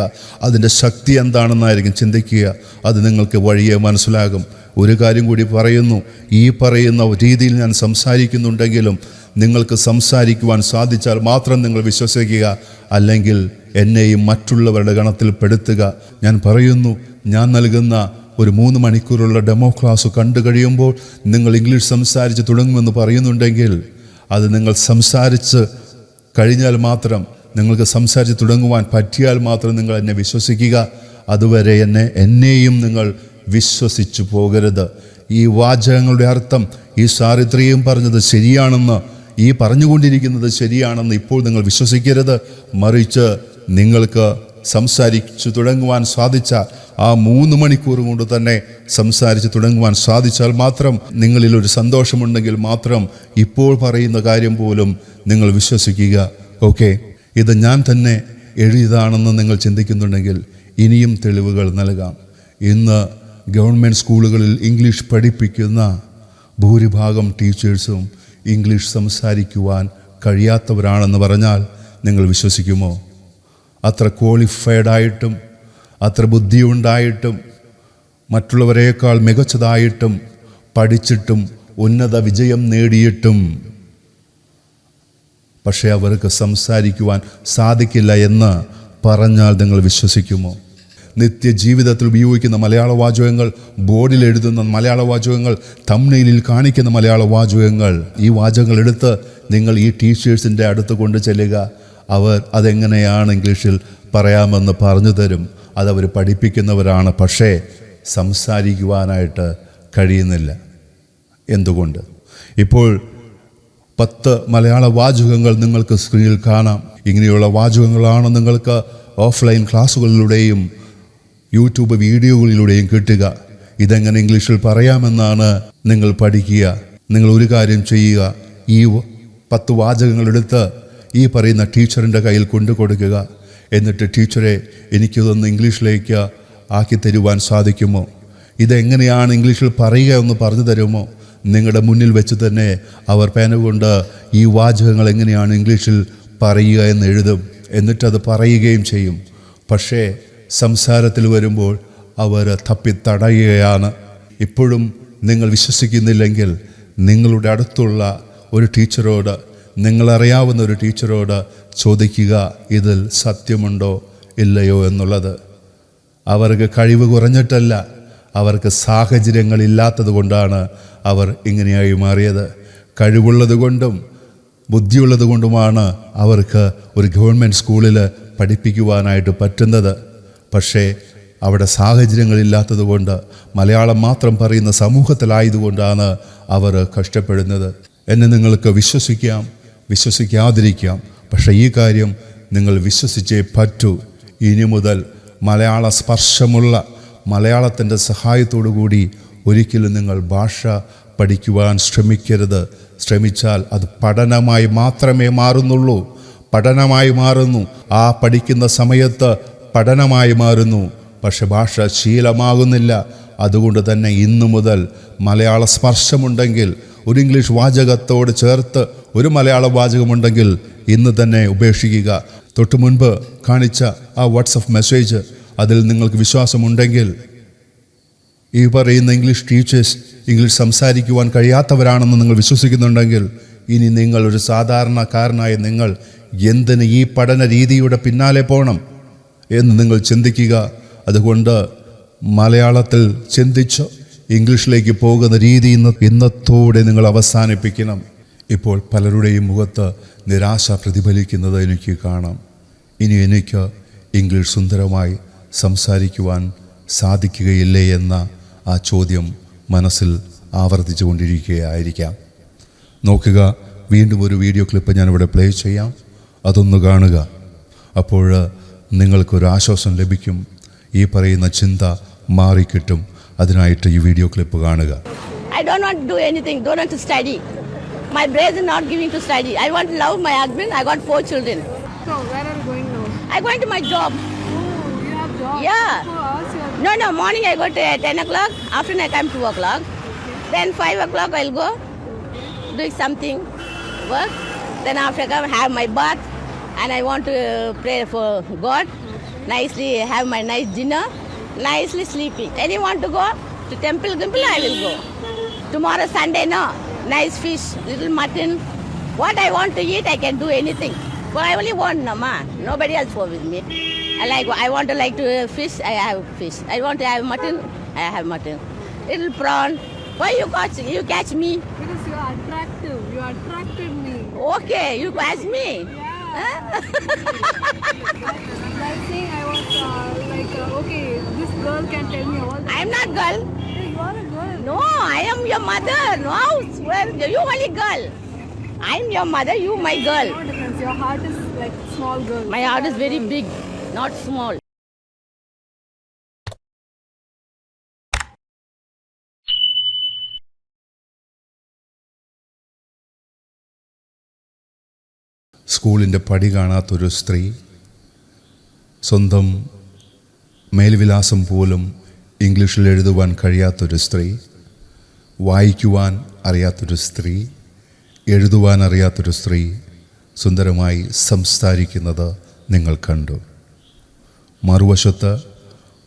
അതിൻ്റെ ശക്തി എന്താണെന്നായിരിക്കും ചിന്തിക്കുക. അത് നിങ്ങൾക്ക് വഴിയെ മനസ്സിലാകും. ഒരു കാര്യം കൂടി പറയുന്നു, ഈ പറയുന്ന രീതിയിൽ ഞാൻ സംസാരിക്കുന്നുണ്ടെങ്കിലും നിങ്ങൾക്ക് സംസാരിക്കുവാൻ സാധിച്ചാൽ മാത്രം നിങ്ങൾ വിശ്വസിക്കുക, അല്ലെങ്കിൽ എന്നെയും മറ്റുള്ളവരുടെ ഗണത്തിൽ പെടുത്തുക. ഞാൻ പറയുന്നു, ഞാൻ നൽകുന്ന ഒരു 3 മണിക്കൂറുള്ള ഡെമോ ക്ലാസ് കണ്ടു കഴിയുമ്പോൾ നിങ്ങൾ ഇംഗ്ലീഷ് സംസാരിച്ച് തുടങ്ങുമെന്ന് പറയുന്നുണ്ടെങ്കിൽ, അത് നിങ്ങൾ സംസാരിച്ച് കഴിഞ്ഞാൽ മാത്രം, നിങ്ങൾക്ക് സംസാരിച്ച് തുടങ്ങുവാൻ പറ്റിയാൽ മാത്രം നിങ്ങൾ എന്നെ വിശ്വസിക്കുക. അതുവരെ എന്നെയും നിങ്ങൾ വിശ്വസിച്ചു പോകരുത്. ഈ വാചകങ്ങളുടെ അർത്ഥം, ഈ സാർ ഇത്രയും പറഞ്ഞത് ശരിയാണെന്ന് ഈ പറഞ്ഞുകൊണ്ടിരിക്കുന്നത് ശരിയാണെന്ന് ഇപ്പോൾ നിങ്ങൾ വിശ്വസിക്കരുത്. മറിച്ച് നിങ്ങൾക്ക് സംസാരിച്ചു തുടങ്ങുവാൻ സാധിച്ച ആ 3 മണിക്കൂർ കൊണ്ട് തന്നെ സംസാരിച്ച് തുടങ്ങുവാൻ സാധിച്ചാൽ മാത്രം, നിങ്ങളിൽ ഒരു സന്തോഷമുണ്ടെങ്കിൽ മാത്രം ഇപ്പോൾ പറയുന്ന കാര്യം പോലും നിങ്ങൾ വിശ്വസിക്കുക. ഓക്കെ, ഇത് ഞാൻ തന്നെ എഴുതിയതാണെന്ന് നിങ്ങൾ ചിന്തിക്കുന്നുണ്ടെങ്കിൽ ഇനിയും തെളിവുകൾ നൽകാം. ഇന്ന് ഗവൺമെൻറ് സ്കൂളുകളിൽ ഇംഗ്ലീഷ് പഠിപ്പിക്കുന്ന ഭൂരിഭാഗം ടീച്ചേഴ്സും ഇംഗ്ലീഷ് സംസാരിക്കുവാൻ കഴിയാത്തവരാണെന്ന് പറഞ്ഞാൽ നിങ്ങൾ വിശ്വസിക്കുമോ? അത്ര ക്വാളിഫൈഡായിട്ടും അത്ര ബുദ്ധിയുണ്ടായിട്ടും മറ്റുള്ളവരേക്കാൾ മികച്ചതായിട്ടും പഠിച്ചിട്ടും ഉന്നത വിജയം നേടിയിട്ടും പക്ഷേ അവർക്ക് സംസാരിക്കുവാൻ സാധിക്കില്ല എന്ന് പറഞ്ഞാൽ നിങ്ങൾ വിശ്വസിക്കുമോ? നിത്യജീവിതത്തിൽ ഉപയോഗിക്കുന്ന മലയാള വാചകങ്ങൾ, ബോർഡിൽ എഴുതുന്ന മലയാള വാചകങ്ങൾ, തംബ്നെയിലിൽ കാണിക്കുന്ന മലയാള വാചകങ്ങൾ, ഈ വാചകങ്ങൾ എടുത്ത് നിങ്ങൾ ഈ ടീച്ചേഴ്സിൻ്റെ അടുത്ത് കൊണ്ട് ചെല്ലുക. അവർ അതെങ്ങനെയാണ് ഇംഗ്ലീഷിൽ പറയാമെന്ന് പറഞ്ഞു തരും. അതവർ പഠിപ്പിക്കുന്നവരാണ്. പക്ഷേ സംസാരിക്കുവാനായിട്ട് കഴിയുന്നില്ല. എന്തുകൊണ്ട്? ഇപ്പോൾ 10 മലയാള വാചകങ്ങൾ നിങ്ങൾക്ക് സ്ക്രീനിൽ കാണാം. ഇങ്ങനെയുള്ള വാചകങ്ങളാണ് നിങ്ങൾക്ക് ഓഫ്ലൈൻ ക്ലാസ്സുകളിലൂടെയും യൂട്യൂബ് വീഡിയോകളിലൂടെയും കിട്ടുക. ഇതെങ്ങനെ ഇംഗ്ലീഷിൽ പറയാമെന്നാണ് നിങ്ങൾ പഠിക്കുക. നിങ്ങൾ ഒരു കാര്യം ചെയ്യുക, ഈ 10 വാചകങ്ങളെടുത്ത് ഈ പറയുന്ന ടീച്ചറിൻ്റെ കയ്യിൽ കൊണ്ടു കൊടുക്കുക. എന്നിട്ട് ടീച്ചറെ, എനിക്കിതൊന്ന് ഇംഗ്ലീഷിലേക്ക് ആക്കി തരുവാൻ സാധിക്കുമോ? ഇതെങ്ങനെയാണ് ഇംഗ്ലീഷിൽ പറയുക എന്ന് പറഞ്ഞു തരുമോ? നിങ്ങളുടെ മുന്നിൽ വെച്ച് തന്നെ അവർ പേന കൊണ്ട് ഈ വാചകങ്ങൾ എങ്ങനെയാണ് ഇംഗ്ലീഷിൽ പറയുക എന്ന് എഴുതും. എന്നിട്ടത് പറയുകയും ചെയ്യും. പക്ഷേ സംസാരത്തിൽ വരുമ്പോൾ അവർ തപ്പിത്തടയുകയാണ്. ഇപ്പോഴും നിങ്ങൾ വിശ്വസിക്കുന്നില്ലെങ്കിൽ നിങ്ങളുടെ അടുത്തുള്ള ഒരു ടീച്ചറോട്, നിങ്ങളറിയാവുന്ന ഒരു ടീച്ചറോട് ചോദിക്കുക, ഇതിൽ സത്യമുണ്ടോ ഇല്ലയോ എന്നുള്ളത്. അവർക്ക് കഴിവ് കുറഞ്ഞിട്ടല്ല, അവർക്ക് സാഹചര്യങ്ങളില്ലാത്തത് കൊണ്ടാണ് അവർ ഇങ്ങനെയായി മാറിയത്. കഴിവുള്ളത് കൊണ്ടും ബുദ്ധിയുള്ളത് കൊണ്ടുമാണ് അവർക്ക് ഒരു ഗവൺമെൻറ് സ്കൂളിൽ പഠിപ്പിക്കുവാനായിട്ട് പറ്റുന്നത്. പക്ഷേ അവിടെ സാഹചര്യങ്ങളില്ലാത്തത് കൊണ്ട്, മലയാളം മാത്രം പറയുന്ന സമൂഹത്തിലായതുകൊണ്ടാണ് അവർ കഷ്ടപ്പെടുന്നത്. എന്നെ നിങ്ങൾക്ക് വിശ്വസിക്കാം, വിശ്വസിക്കാതിരിക്കാം. പക്ഷേ ഈ കാര്യം നിങ്ങൾ വിശ്വസിച്ചേ പറ്റൂ. ഇനി മുതൽ മലയാള സ്പർശമുള്ള മലയാളത്തിൻ്റെ സഹായത്തോടു കൂടി ഒരിക്കലും നിങ്ങൾ ഭാഷ പഠിക്കുവാൻ ശ്രമിക്കരുത്. ശ്രമിച്ചാൽ അത് പഠനമായി മാത്രമേ മാറുന്നുള്ളൂ. പഠനമായി മാറുന്നു. ആ പഠിക്കുന്ന സമയത്ത് പഠനമായി മാറുന്നു. പക്ഷെ ഭാഷ ശീലമാകുന്നില്ല. അതുകൊണ്ട് തന്നെ ഇന്നു മുതൽ മലയാള സ്പർശമുണ്ടെങ്കിൽ, ഒരു ഇംഗ്ലീഷ് വാചകത്തോട് ചേർത്ത് ഒരു മലയാള വാചകമുണ്ടെങ്കിൽ ഇന്ന് തന്നെ ഉപേക്ഷിക്കുക. തൊട്ടു മുൻപ് കാണിച്ച ആ വാട്സപ്പ് മെസ്സേജ്, അതിൽ നിങ്ങൾക്ക് വിശ്വാസമുണ്ടെങ്കിൽ, ഈ പറയുന്ന ഇംഗ്ലീഷ് ടീച്ചേഴ്സ് ഇംഗ്ലീഷ് സംസാരിക്കുവാൻ കഴിയാത്തവരാണെന്ന് നിങ്ങൾ വിശ്വസിക്കുന്നുണ്ടെങ്കിൽ, ഇനി നിങ്ങൾ ഒരു സാധാരണക്കാരനായ നിങ്ങൾ എന്തിന് ഈ പഠന രീതിയുടെ പിന്നാലെ പോകണം എന്ന് നിങ്ങൾ ചിന്തിക്കുക. അതുകൊണ്ട് മലയാളത്തിൽ ചിന്തിച്ച് ഇംഗ്ലീഷിലേക്ക് പോകുന്ന രീതി ഇന്നത്തോടെ നിങ്ങൾ അവസാനിപ്പിക്കണം. ഇപ്പോൾ പലരുടെയും മുഖത്ത് നിരാശ പ്രതിഫലിക്കുന്നത് എനിക്ക് കാണാം. ഇനി എനിക്ക് ഇംഗ്ലീഷ് സുന്ദരമായി സംസാരിക്കുവാൻ സാധിക്കുകയില്ലേ എന്ന ആ ചോദ്യം മനസ്സിൽ ആവർത്തിച്ചു കൊണ്ടിരിക്കുകയായിരിക്കാം. നോക്കുക, വീണ്ടും ഒരു വീഡിയോ ക്ലിപ്പ് ഞാനിവിടെ പ്ലേ ചെയ്യാം. അതൊന്ന് കാണുക. അപ്പോൾ നിങ്ങൾക്കൊരു ആശ്വാസം ലഭിക്കും. ഈ പറയുന്ന ചിന്ത മാറിക്കിട്ടും. അതിനായിട്ട് ഈ വീഡിയോ ക്ലിപ്പ് കാണുക. I don't want to do anything, don't want to study. My brain is not giving to study. I want to love my husband. I got 4 children. So where are you going now? I going to my job. Oh, you have job. Yeah. 4 hours you are. No, morning I go to 10 o'clock. Afternoon I come 2 o'clock. Then 5 o'clock I'll go doing something, work. Then after I come have my bath and I want to pray for God. Nicely have my nice dinner. Nicely sleeping. Anyone to go to temple, I will go. Tomorrow Sunday, no. Nice fish, little mutton. What I want to eat, I can do anything. But I only want no man. Nobody else go with me. I want to like to fish, I have fish. I want to have mutton, I have mutton. Little prawn. Why you catch me? Because you are attractive. You attracted me. Okay, you catch me. Yeah. Like saying I was okay, this girl can tell me all that. I am not girl. Hey, you are a girl. No, I am your mother. No, well, you only girl. I'm your mother, you my girl. No difference. Your heart is like small girl. My heart is very big, not small. സ്കൂളിൻ്റെ പടി കാണാത്തൊരു സ്ത്രീ, സ്വന്തം മേൽവിലാസം പോലും ഇംഗ്ലീഷിൽ എഴുതുവാൻ കഴിയാത്തൊരു സ്ത്രീ, വായിക്കുവാൻ അറിയാത്തൊരു സ്ത്രീ, എഴുതുവാൻ അറിയാത്തൊരു സ്ത്രീ സുന്ദരമായി സംസാരിക്കുന്നത് നിങ്ങൾ കണ്ടു. മറുവശത്ത്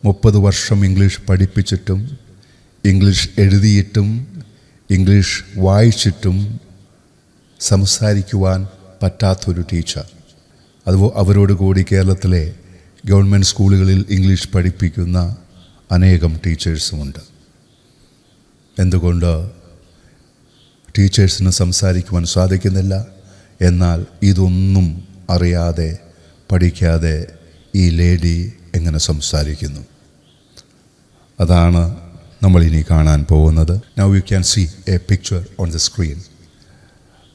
30 വർഷം ഇംഗ്ലീഷ് പഠിപ്പിച്ചിട്ടും ഇംഗ്ലീഷ് എഴുതിയിട്ടും ഇംഗ്ലീഷ് വായിച്ചിട്ടും സംസാരിക്കുവാൻ പറ്റാത്തൊരു ടീച്ചർ. അവരോട് കൂടി കേരളത്തിലെ ഗവൺമെൻറ് സ്കൂളുകളിൽ ഇംഗ്ലീഷ് പഠിപ്പിക്കുന്ന അനേകം ടീച്ചേഴ്സുമുണ്ട്. എന്തുകൊണ്ട് ടീച്ചേഴ്സിന് സംസാരിക്കുവാൻ സാധിക്കുന്നില്ല? എന്നാൽ ഇതൊന്നും അറിയാതെ പഠിക്കാതെ ഈ ലേഡി എങ്ങനെ സംസാരിക്കുന്നു? അതാണ് നമ്മൾ ഇനി കാണാൻ പോകുന്നത്. Now you can see a picture on the screen.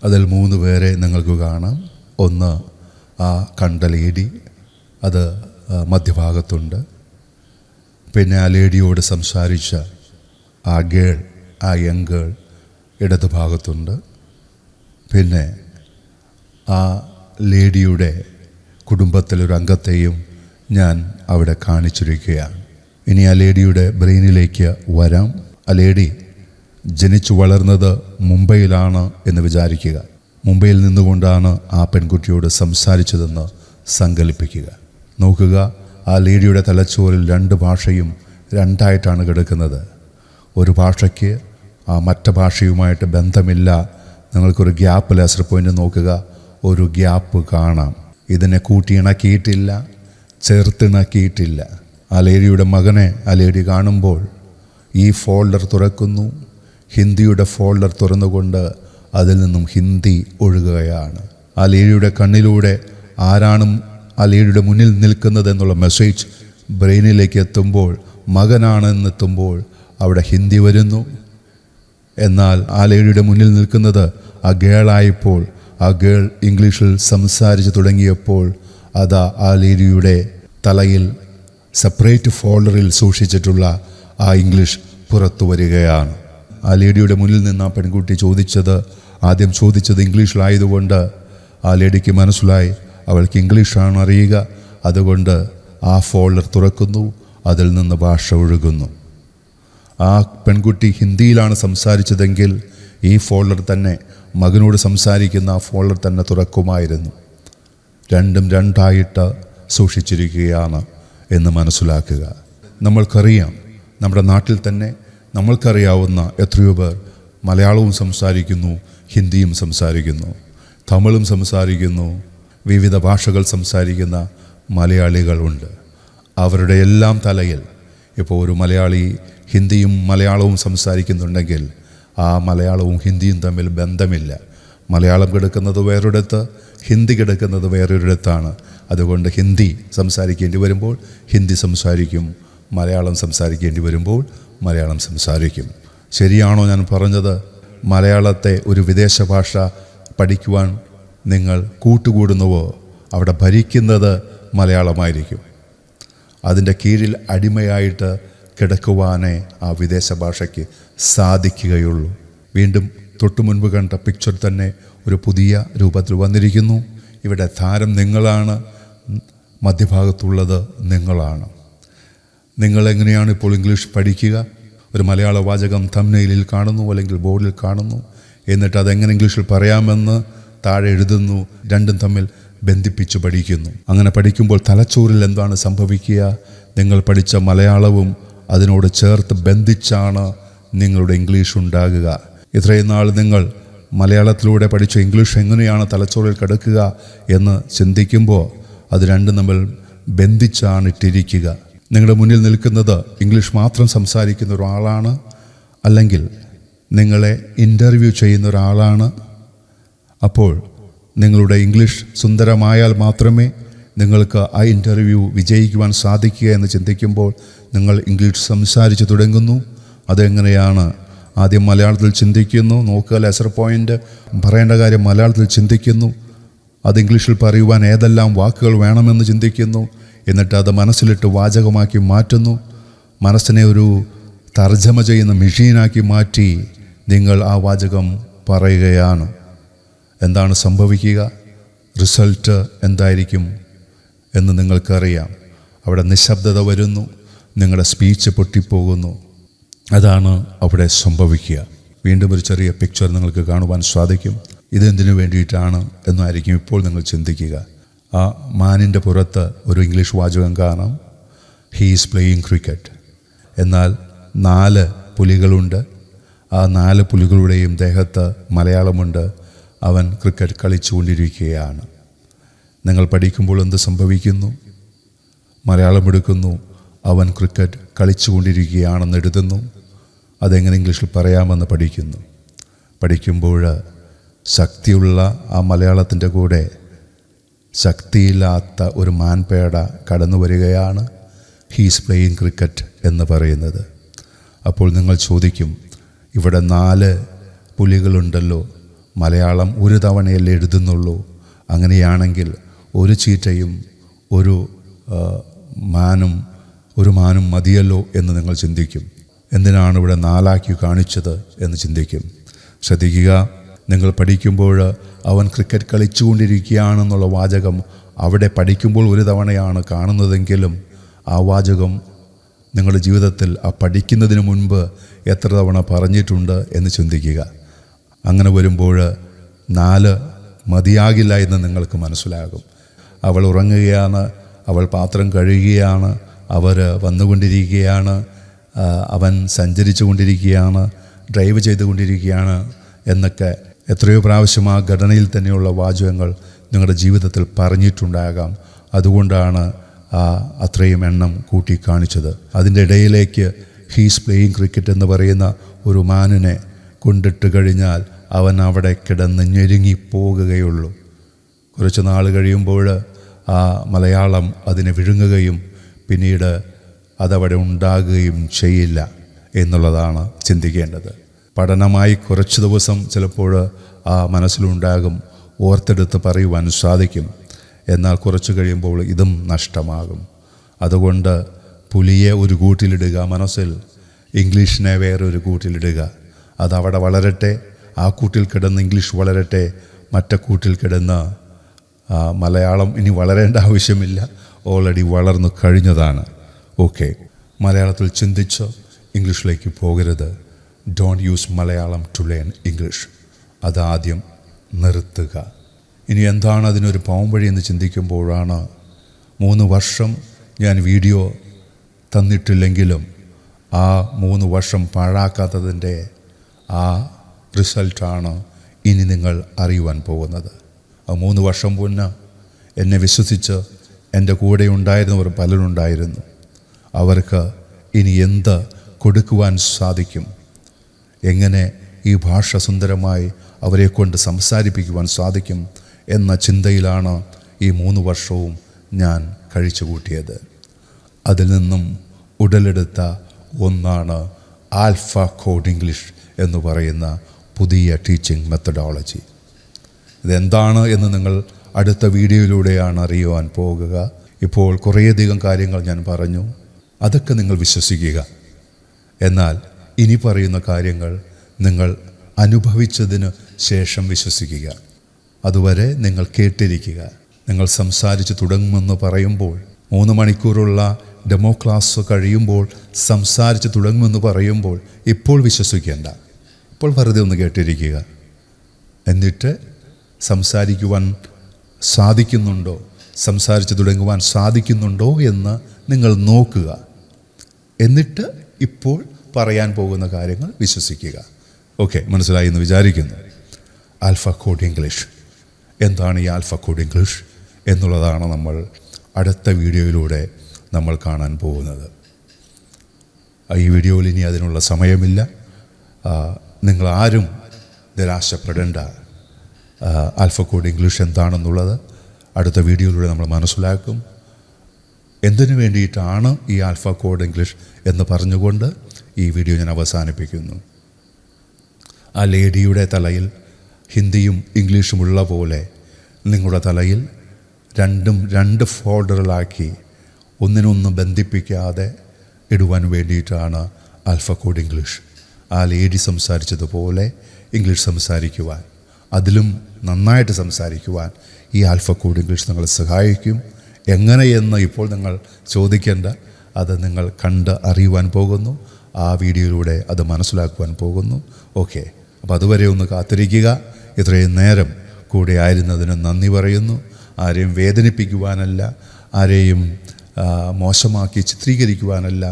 അതിൽ 3 പേരെ നിങ്ങൾക്ക് കാണാം. ഒന്ന് ആ കണ്ട ലേഡി, അത് മധ്യഭാഗത്തുണ്ട്. പിന്നെ ആ ലേഡിയോട് സംസാരിച്ച ആ ഗേൾ, ആ യങ് ഗേൾ ഇടതുഭാഗത്തുണ്ട്. പിന്നെ ആ ലേഡിയുടെ കുടുംബത്തിലൊരു അംഗത്തെയും ഞാൻ അവിടെ കാണിച്ചിരിക്കുകയാണ്. ഇനി ആ ലേഡിയുടെ ബ്രെയിനിലേക്ക് വരാം. ആ ലേഡി ജനിച്ചു വളർന്നത് മുംബൈയിലാണ് എന്ന് വിചാരിക്കുക. മുംബൈയിൽ നിന്നുകൊണ്ടാണ് ആ പെൺകുട്ടിയോട് സംസാരിച്ചതെന്ന് സങ്കല്പിക്കുക. നോക്കുക, ആ ലേഡിയുടെ തലച്ചോറിൽ 2 ഭാഷയും രണ്ടായിട്ടാണ് കിടക്കുന്നത്. ഒരു ഭാഷയ്ക്ക് ആ മറ്റു ഭാഷയുമായിട്ട് ബന്ധമില്ല. നിങ്ങൾക്കൊരു ഗ്യാപ്പ് ലേസർ പോയിൻ്റ് നോക്കുക, ഒരു ഗ്യാപ്പ് കാണാം. ഇതിനെ കൂട്ടിയിണക്കിയിട്ടില്ല, ചേർത്തിണക്കിയിട്ടില്ല. ആ ലേഡിയുടെ മകനെ ആ ലേഡി കാണുമ്പോൾ ഈ ഫോൾഡർ തുറക്കുന്നു. ഹിന്ദിയുടെ ഫോൾഡർ തുറന്നുകൊണ്ട് അതിൽ നിന്നും ഹിന്ദി ഒഴുകുകയാണ്. ആ ലേഡിയുടെ കണ്ണിലൂടെ ആരാണ് ആ ലേഡിയുടെ മുന്നിൽ നിൽക്കുന്നതെന്നുള്ള മെസ്സേജ് ബ്രെയിനിലേക്ക് എത്തുമ്പോൾ, മകനാണെന്നെത്തുമ്പോൾ അവിടെ ഹിന്ദി വരുന്നു. എന്നാൽ ആ ലേഡിയുടെ മുന്നിൽ നിൽക്കുന്നത് ആ ഗേളായപ്പോൾ, ആ ഗേൾ ഇംഗ്ലീഷിൽ സംസാരിച്ച് തുടങ്ങിയപ്പോൾ അതാ ആ ലേഡിയുടെ തലയിൽ സെപ്പറേറ്റ് ഫോൾഡറിൽ സൂക്ഷിച്ചിട്ടുള്ള ആ ഇംഗ്ലീഷ് പുറത്തു വരികയാണ്. ആ ലേഡിയുടെ മുന്നിൽ നിന്ന് ആ പെൺകുട്ടി ആദ്യം ചോദിച്ചത് ഇംഗ്ലീഷിലായതുകൊണ്ട് ആ ലേഡിക്ക് മനസ്സിലായി അവൾക്ക് ഇംഗ്ലീഷാണ് അറിയുക. അതുകൊണ്ട് ആ ഫോൾഡർ തുറക്കുന്നു, അതിൽ നിന്ന് ഭാഷ ഒഴുകുന്നു. ആ പെൺകുട്ടി ഹിന്ദിയിലാണ് സംസാരിച്ചതെങ്കിൽ ഈ ഫോൾഡർ തന്നെ, മകനോട് സംസാരിക്കുന്ന ആ ഫോൾഡർ തന്നെ തുറക്കുമായിരുന്നു. രണ്ടും രണ്ടായിട്ട് സൂക്ഷിച്ചിരിക്കുകയാണ് എന്ന് മനസ്സിലാക്കുക. നമ്മൾക്കറിയാം, നമ്മുടെ നാട്ടിൽ തന്നെ നമ്മൾക്കറിയാവുന്ന എത്രയോ പേർ മലയാളവും സംസാരിക്കുന്നു, ഹിന്ദിയും സംസാരിക്കുന്നു, തമിഴും സംസാരിക്കുന്നു, വിവിധ ഭാഷകൾ സംസാരിക്കുന്ന മലയാളികളുണ്ട്. അവരുടെ എല്ലാം തലയിൽ ഇപ്പോൾ ഒരു മലയാളി ഹിന്ദിയും മലയാളവും സംസാരിക്കുന്നുണ്ടെങ്കിൽ ആ മലയാളവും ഹിന്ദിയും തമ്മിൽ ബന്ധമില്ല. മലയാളം കിടക്കുന്നത് വേറൊരിടത്ത്, ഹിന്ദി കിടക്കുന്നത് വേറൊരിടത്താണ്. അതുകൊണ്ട് ഹിന്ദി സംസാരിക്കേണ്ടി വരുമ്പോൾ ഹിന്ദി സംസാരിക്കും, മലയാളം സംസാരിക്കേണ്ടി വരുമ്പോൾ മലയാളം സംസാരിക്കും. ശരിയാണോ ഞാൻ പറഞ്ഞത്? മലയാളത്തെ ഒരു വിദേശ ഭാഷ പഠിക്കുവാൻ നിങ്ങൾ കൂട്ടുകൂടുന്നുവോ, അവിടെ ഭരിക്കുന്നത് മലയാളമായിരിക്കും. അതിൻ്റെ കീഴിൽ അടിമയായിട്ട് കിടക്കുവാനേ ആ വിദേശ ഭാഷയ്ക്ക് സാധിക്കുകയുള്ളൂ. വീണ്ടും തൊട്ടു മുൻപ് കണ്ട പിക്ചർ തന്നെ ഒരു പുതിയ രൂപത്തിൽ വന്നിരിക്കുന്നു. ഇവിടെ താരം നിങ്ങളാണ്, മധ്യഭാഗത്തുള്ളത് നിങ്ങളാണ്. നിങ്ങളെങ്ങനെയാണ് ഇപ്പോൾ ഇംഗ്ലീഷ് പഠിക്കുക? ഒരു മലയാള വാചകം തംബ്നെയിലിൽ കാണുന്നു, അല്ലെങ്കിൽ ബോർഡിൽ കാണുന്നു, എന്നിട്ട് അതെങ്ങനെ ഇംഗ്ലീഷിൽ പറയാമെന്ന് താഴെ എഴുതുന്നു. രണ്ടും തമ്മിൽ ബന്ധിപ്പിച്ച് പഠിക്കുന്നു. അങ്ങനെ പഠിക്കുമ്പോൾ തലച്ചോറിൽ എന്താണ് സംഭവിക്കുക? നിങ്ങൾ പഠിച്ച മലയാളവും അതിനോട് ചേർത്ത് ബന്ധിച്ചാണ് നിങ്ങളുടെ ഇംഗ്ലീഷ് ഉണ്ടാകുക. ഇത്രയും നാൾ നിങ്ങൾ മലയാളത്തിലൂടെ പഠിച്ച ഇംഗ്ലീഷ് എങ്ങനെയാണ് തലച്ചോറിൽ കിടക്കുക എന്ന് ചിന്തിക്കുമ്പോൾ അത് രണ്ടും തമ്മിൽ ബന്ധിച്ചാണ് ഇട്ടിരിക്കുക. നിങ്ങളുടെ മുന്നിൽ നിൽക്കുന്നത് ഇംഗ്ലീഷ് മാത്രം സംസാരിക്കുന്ന ഒരാളാണ്, അല്ലെങ്കിൽ നിങ്ങളെ ഇൻ്റർവ്യൂ ചെയ്യുന്ന ഒരാളാണ്. അപ്പോൾ നിങ്ങളുടെ ഇംഗ്ലീഷ് സുന്ദരമായാൽ മാത്രമേ നിങ്ങൾക്ക് ആ ഇൻ്റർവ്യൂ വിജയിക്കുവാൻ സാധിക്കുക എന്ന് ചിന്തിക്കുമ്പോൾ നിങ്ങൾ ഇംഗ്ലീഷ് സംസാരിച്ച് തുടങ്ങുന്നു. അതെങ്ങനെയാണ്? ആദ്യം മലയാളത്തിൽ ചിന്തിക്കുന്നു, നോക്കുക ലെസർ പോയിൻ്റ്, പറയേണ്ട കാര്യം മലയാളത്തിൽ ചിന്തിക്കുന്നു, അത് ഇംഗ്ലീഷിൽ പറയുവാൻ ഏതെല്ലാം വാക്കുകൾ വേണമെന്ന് ചിന്തിക്കുന്നു, എന്നിട്ട് അത് മനസ്സിലിട്ട് വാചകമാക്കി മാറ്റുന്നു. മനസ്സിനെ ഒരു തർജ്ജമ ചെയ്യുന്ന മെഷീനാക്കി മാറ്റി നിങ്ങൾ ആ വാചകം പറയുകയാണ്. എന്താണ് സംഭവിക്കുക? റിസൾട്ട് എന്തായിരിക്കും എന്ന് നിങ്ങൾക്കറിയാം. അവിടെ നിശബ്ദത വരുന്നു, നിങ്ങളുടെ സ്പീച്ച് പൊട്ടിപ്പോകുന്നു. അതാണ് അവിടെ സംഭവിക്കുക. വീണ്ടും ഒരു ചെറിയ പിക്ചർ നിങ്ങൾക്ക് കാണുവാൻ സാധിക്കും. ഇതെന്തിനു വേണ്ടിയിട്ടാണ് എന്നായിരിക്കും ഇപ്പോൾ നിങ്ങൾ ചിന്തിക്കുക. ആ മാനിൻ്റെ പുറത്ത് ഒരു ഇംഗ്ലീഷ് വാചകം കാണാം, ഹീ ഈസ് പ്ലേയിങ് ക്രിക്കറ്റ്. എന്നാൽ 4 പുലികളുണ്ട്. ആ 4 പുലികളുടെയും ദേഹത്ത് മലയാളമുണ്ട്. അവൻ ക്രിക്കറ്റ് കളിച്ചുകൊണ്ടിരിക്കുകയാണ്. നിങ്ങൾ പഠിക്കുമ്പോൾ എന്ത് സംഭവിക്കുന്നു? മലയാളം എടുക്കുന്നു, അവൻ ക്രിക്കറ്റ് കളിച്ചുകൊണ്ടിരിക്കുകയാണെന്ന് എഴുതുന്നു. അതെങ്ങനെ ഇംഗ്ലീഷിൽ പറയാമെന്ന് പഠിക്കുമ്പോൾ ശക്തിയുള്ള ആ മലയാളത്തിൻ്റെ കൂടെ ശക്തിയില്ലാത്ത ഒരു മാൻപേട കടന്നു വരികയാണ് ഹീസ് പ്ലേയിങ് ക്രിക്കറ്റ് എന്ന് പറയുന്നത്. അപ്പോൾ നിങ്ങൾ ചോദിക്കും, ഇവിടെ 4 പുലികളുണ്ടല്ലോ, മലയാളം ഒരു തവണയല്ലേ എഴുതുന്നുള്ളൂ? അങ്ങനെയാണെങ്കിൽ ഒരു ചീറ്റയും ഒരു മാനും മതിയല്ലോ എന്ന് നിങ്ങൾ ചിന്തിക്കും. എന്തിനാണ് ഇവിടെ 4 ആക്കി കാണിച്ചത് എന്ന് ചിന്തിക്കും. ശ്രദ്ധിക്കുക, നിങ്ങൾ പഠിക്കുമ്പോൾ അവൻ ക്രിക്കറ്റ് കളിച്ചുകൊണ്ടിരിക്കുകയാണെന്നുള്ള വാചകം അവിടെ പഠിക്കുമ്പോൾ ഒരു തവണയാണ് കാണുന്നതെങ്കിലും ആ വാചകം നിങ്ങളുടെ ജീവിതത്തിൽ ആ പഠിക്കുന്നതിന് മുൻപ് എത്ര തവണ പറഞ്ഞിട്ടുണ്ട് എന്ന് ചിന്തിക്കുക. അങ്ങനെ വരുമ്പോൾ 4 മതിയാകില്ല എന്ന് നിങ്ങൾക്ക് മനസ്സിലാകും. അവൾ ഉറങ്ങുകയാണ്, അവൾ പാത്രം കഴുകുകയാണ്, അവർ വന്നുകൊണ്ടിരിക്കുകയാണ്, അവൻ സഞ്ചരിച്ചു കൊണ്ടിരിക്കുകയാണ്, ഡ്രൈവ് ചെയ്തുകൊണ്ടിരിക്കുകയാണ് എന്നൊക്കെ എത്രയോ പ്രാവശ്യം ആ ഘടനയിൽ തന്നെയുള്ള വാചകങ്ങൾ നിങ്ങളുടെ ജീവിതത്തിൽ പറഞ്ഞിട്ടുണ്ടാകാം. അതുകൊണ്ടാണ് അത്രയും എണ്ണം കൂട്ടി കാണിച്ചത്. അതിൻ്റെ ഇടയിലേക്ക് ഹീസ് പ്ലേയിങ് ക്രിക്കറ്റ് എന്ന് പറയുന്ന ഒരു മാനിനെ കൊണ്ടിട്ട് കഴിഞ്ഞാൽ അവൻ അവിടെ കിടന്ന് ഞെരുങ്ങിപ്പോകുകയുള്ളൂ. കുറച്ച് നാൾ കഴിയുമ്പോൾ ആ മലയാളം അതിനെ വിഴുങ്ങുകയും പിന്നീട് അതവിടെ ഉണ്ടാകുകയും ചെയ്യില്ല എന്നുള്ളതാണ് ചിന്തിക്കേണ്ടത്. പഠനമായി കുറച്ച് ദിവസം ചിലപ്പോൾ ആ മനസ്സിലുണ്ടാകും, ഓർത്തെടുത്ത് പറയുവാൻ സാധിക്കും. എന്നാൽ കുറച്ച് കഴിയുമ്പോൾ ഇതും നഷ്ടമാകും. അതുകൊണ്ട് പുലിയെ ഒരു കൂട്ടിലിടുക മനസ്സിൽ, ഇംഗ്ലീഷിനെ വേറൊരു കൂട്ടിലിടുക. അതവിടെ വളരട്ടെ, ആ കൂട്ടിൽ കിടന്ന് ഇംഗ്ലീഷ് വളരട്ടെ, മറ്റേ കൂട്ടിൽ കിടന്ന് മലയാളം ഇനി വളരേണ്ട ആവശ്യമില്ല, ഓൾറെഡി വളർന്നു കഴിഞ്ഞതാണ്. ഓക്കെ, മലയാളത്തിൽ ചിന്തിച്ച് ഇംഗ്ലീഷിലേക്ക് പോകരുത്. Don't use Malayalam to learn English. അതാദ്യം നിർത്തുക. ഇനി എന്താണ് അതിനൊരു പോംവഴി എന്ന് ചിന്തിക്കുമ്പോഴാണ് 3 വർഷം ഞാൻ വീഡിയോ തന്നിട്ടില്ലെങ്കിലും ആ 3 വർഷം പാഴാക്കാത്തതിൻ്റെ ആ റിസൾട്ടാണ് ഇനി നിങ്ങൾ അറിയുവാൻ പോകുന്നത്. ആ 3 വർഷം മുന്നേ എന്നെ വിശ്വസിച്ച് എൻ്റെ കൂടെ ഉണ്ടായിരുന്നവർ പലരുണ്ടായിരുന്നു. അവർക്ക് ഇനി എന്ത് കൊടുക്കുവാൻ സാധിക്കും, എങ്ങനെ ഈ ഭാഷ സുന്ദരമായി അവരെ കൊണ്ട് സംസാരിപ്പിക്കുവാൻ സാധിക്കും എന്ന ചിന്തയിലാണ് ഈ 3 വർഷവും ഞാൻ കഴിച്ചു കൂട്ടിയത്. അതിൽ നിന്നും ഉടലെടുത്ത ഒന്നാണ് ആൽഫ കോഡ് ഇംഗ്ലീഷ് എന്ന് പറയുന്ന പുതിയ ടീച്ചിങ് മെത്തഡോളജി. ഇതെന്താണ് എന്ന് നിങ്ങൾ അടുത്ത വീഡിയോയിലൂടെയാണ് അറിയുവാൻ പോകുക. ഇപ്പോൾ കുറേയധികം കാര്യങ്ങൾ ഞാൻ പറഞ്ഞു, അതൊക്കെ നിങ്ങൾ വിശ്വസിക്കുക. എന്നാൽ ഇനി പറയുന്ന കാര്യങ്ങൾ നിങ്ങൾ അനുഭവിച്ചതിന് ശേഷം വിശ്വസിക്കുക. അതുവരെ നിങ്ങൾ കേട്ടിരിക്കുക. നിങ്ങൾ സംസാരിച്ച് തുടങ്ങുമെന്ന് പറയുമ്പോൾ 3 മണിക്കൂറുള്ള ഡെമോ ക്ലാസ് കഴിയുമ്പോൾ സംസാരിച്ച് തുടങ്ങുമെന്ന് പറയുമ്പോൾ ഇപ്പോൾ വിശ്വസിക്കേണ്ട, ഇപ്പോൾ വെറുതെ ഒന്ന് കേട്ടിരിക്കുക. എന്നിട്ട് സംസാരിക്കുവാൻ സാധിക്കുന്നുണ്ടോ, സംസാരിച്ച് തുടങ്ങുവാൻ സാധിക്കുന്നുണ്ടോ എന്ന് നിങ്ങൾ നോക്കുക. എന്നിട്ട് ഇപ്പോൾ പറയാൻ പോകുന്ന കാര്യങ്ങൾ വിശ്വസിക്കുക. ഓക്കെ, മനസ്സിലായി എന്ന് വിചാരിക്കുന്നു. ആൽഫ കോഡ് ഇംഗ്ലീഷ് എന്താണ്? ഈ ആൽഫ കോഡ് ഇംഗ്ലീഷ് എന്നുള്ളതാണ് നമ്മൾ അടുത്ത വീഡിയോയിലൂടെ നമ്മൾ കാണാൻ പോകുന്നത്. ഈ വീഡിയോയിൽ ഇനി അതിനുള്ള സമയമില്ല. നിങ്ങളാരും നിരാശപ്പെടേണ്ട. ആൽഫ കോഡ് ഇംഗ്ലീഷ് എന്താണെന്നുള്ളത് അടുത്ത വീഡിയോയിലൂടെ നമ്മൾ മനസ്സിലാക്കും. എന്തിനു വേണ്ടിയിട്ടാണ് ഈ ആൽഫ കോഡ് ഇംഗ്ലീഷ് എന്ന് പറഞ്ഞുകൊണ്ട് ഈ വീഡിയോ ഞാൻ അവസാനിപ്പിക്കുന്നു. ആ ലേഡിയുടെ തലയിൽ ഹിന്ദിയും ഇംഗ്ലീഷുമുള്ള പോലെ നിങ്ങളുടെ തലയിൽ രണ്ടും രണ്ട് ഫോൾഡറിലാക്കി ഒന്നിനൊന്നും ബന്ധിപ്പിക്കാതെ ഇടുവാൻ വേണ്ടിയിട്ടാണ് ആൽഫ കോഡ് ഇംഗ്ലീഷ്. ആ ലേഡി സംസാരിച്ചതുപോലെ ഇംഗ്ലീഷ് സംസാരിക്കുവാൻ, അതിലും നന്നായിട്ട് സംസാരിക്കുവാൻ ഈ ആൽഫ കോഡ് ഇംഗ്ലീഷ് നിങ്ങളെ സഹായിക്കും. എങ്ങനെയെന്ന് ഇപ്പോൾ നിങ്ങൾ ചോദിക്കേണ്ട, അത് നിങ്ങൾ കണ്ട് അറിയുവാൻ പോകുന്നു. ആ വീഡിയോയിലൂടെ അത് മനസ്സിലാക്കുവാൻ പോകുന്നു. ഓക്കെ, അപ്പോൾ അതുവരെ ഒന്ന് കാത്തിരിക്കുക. ഇത്രയും നേരം കൂടെ ആയിരുന്നതിന് നന്ദി പറയുന്നു. ആരെയും വേദനിപ്പിക്കുവാനല്ല, ആരെയും മോശമാക്കി ചിത്രീകരിക്കുവാനല്ല.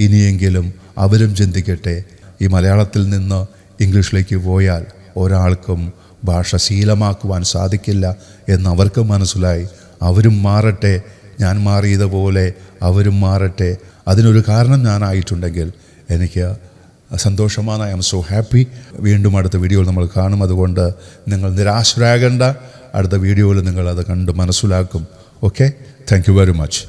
ഇനിയെങ്കിലും അവരും ചിന്തിക്കട്ടെ, ഈ മലയാളത്തിൽ നിന്ന് ഇംഗ്ലീഷിലേക്ക് പോയാൽ ഒരാൾക്കും ഭാഷ ശീലമാക്കുവാൻ സാധിക്കില്ല എന്നവർക്ക് മനസ്സിലായി. അവരും മാറട്ടെ, ഞാൻ മാറിയതുപോലെ അവരും മാറട്ടെ. അതിനൊരു കാരണം ഞാനായിട്ടുണ്ടെങ്കിൽ എനിക്ക് സന്തോഷമാണ്. I am so happy. വീണ്ടും അടുത്ത വീഡിയോയിൽ നമ്മൾ കാണും. അതുകൊണ്ട് നിങ്ങൾ നിരാശരാകേണ്ട. അടുത്ത വീഡിയോയിൽ നിങ്ങളത് കണ്ട് മനസ്സിലാക്കും. Okay, thank you very much.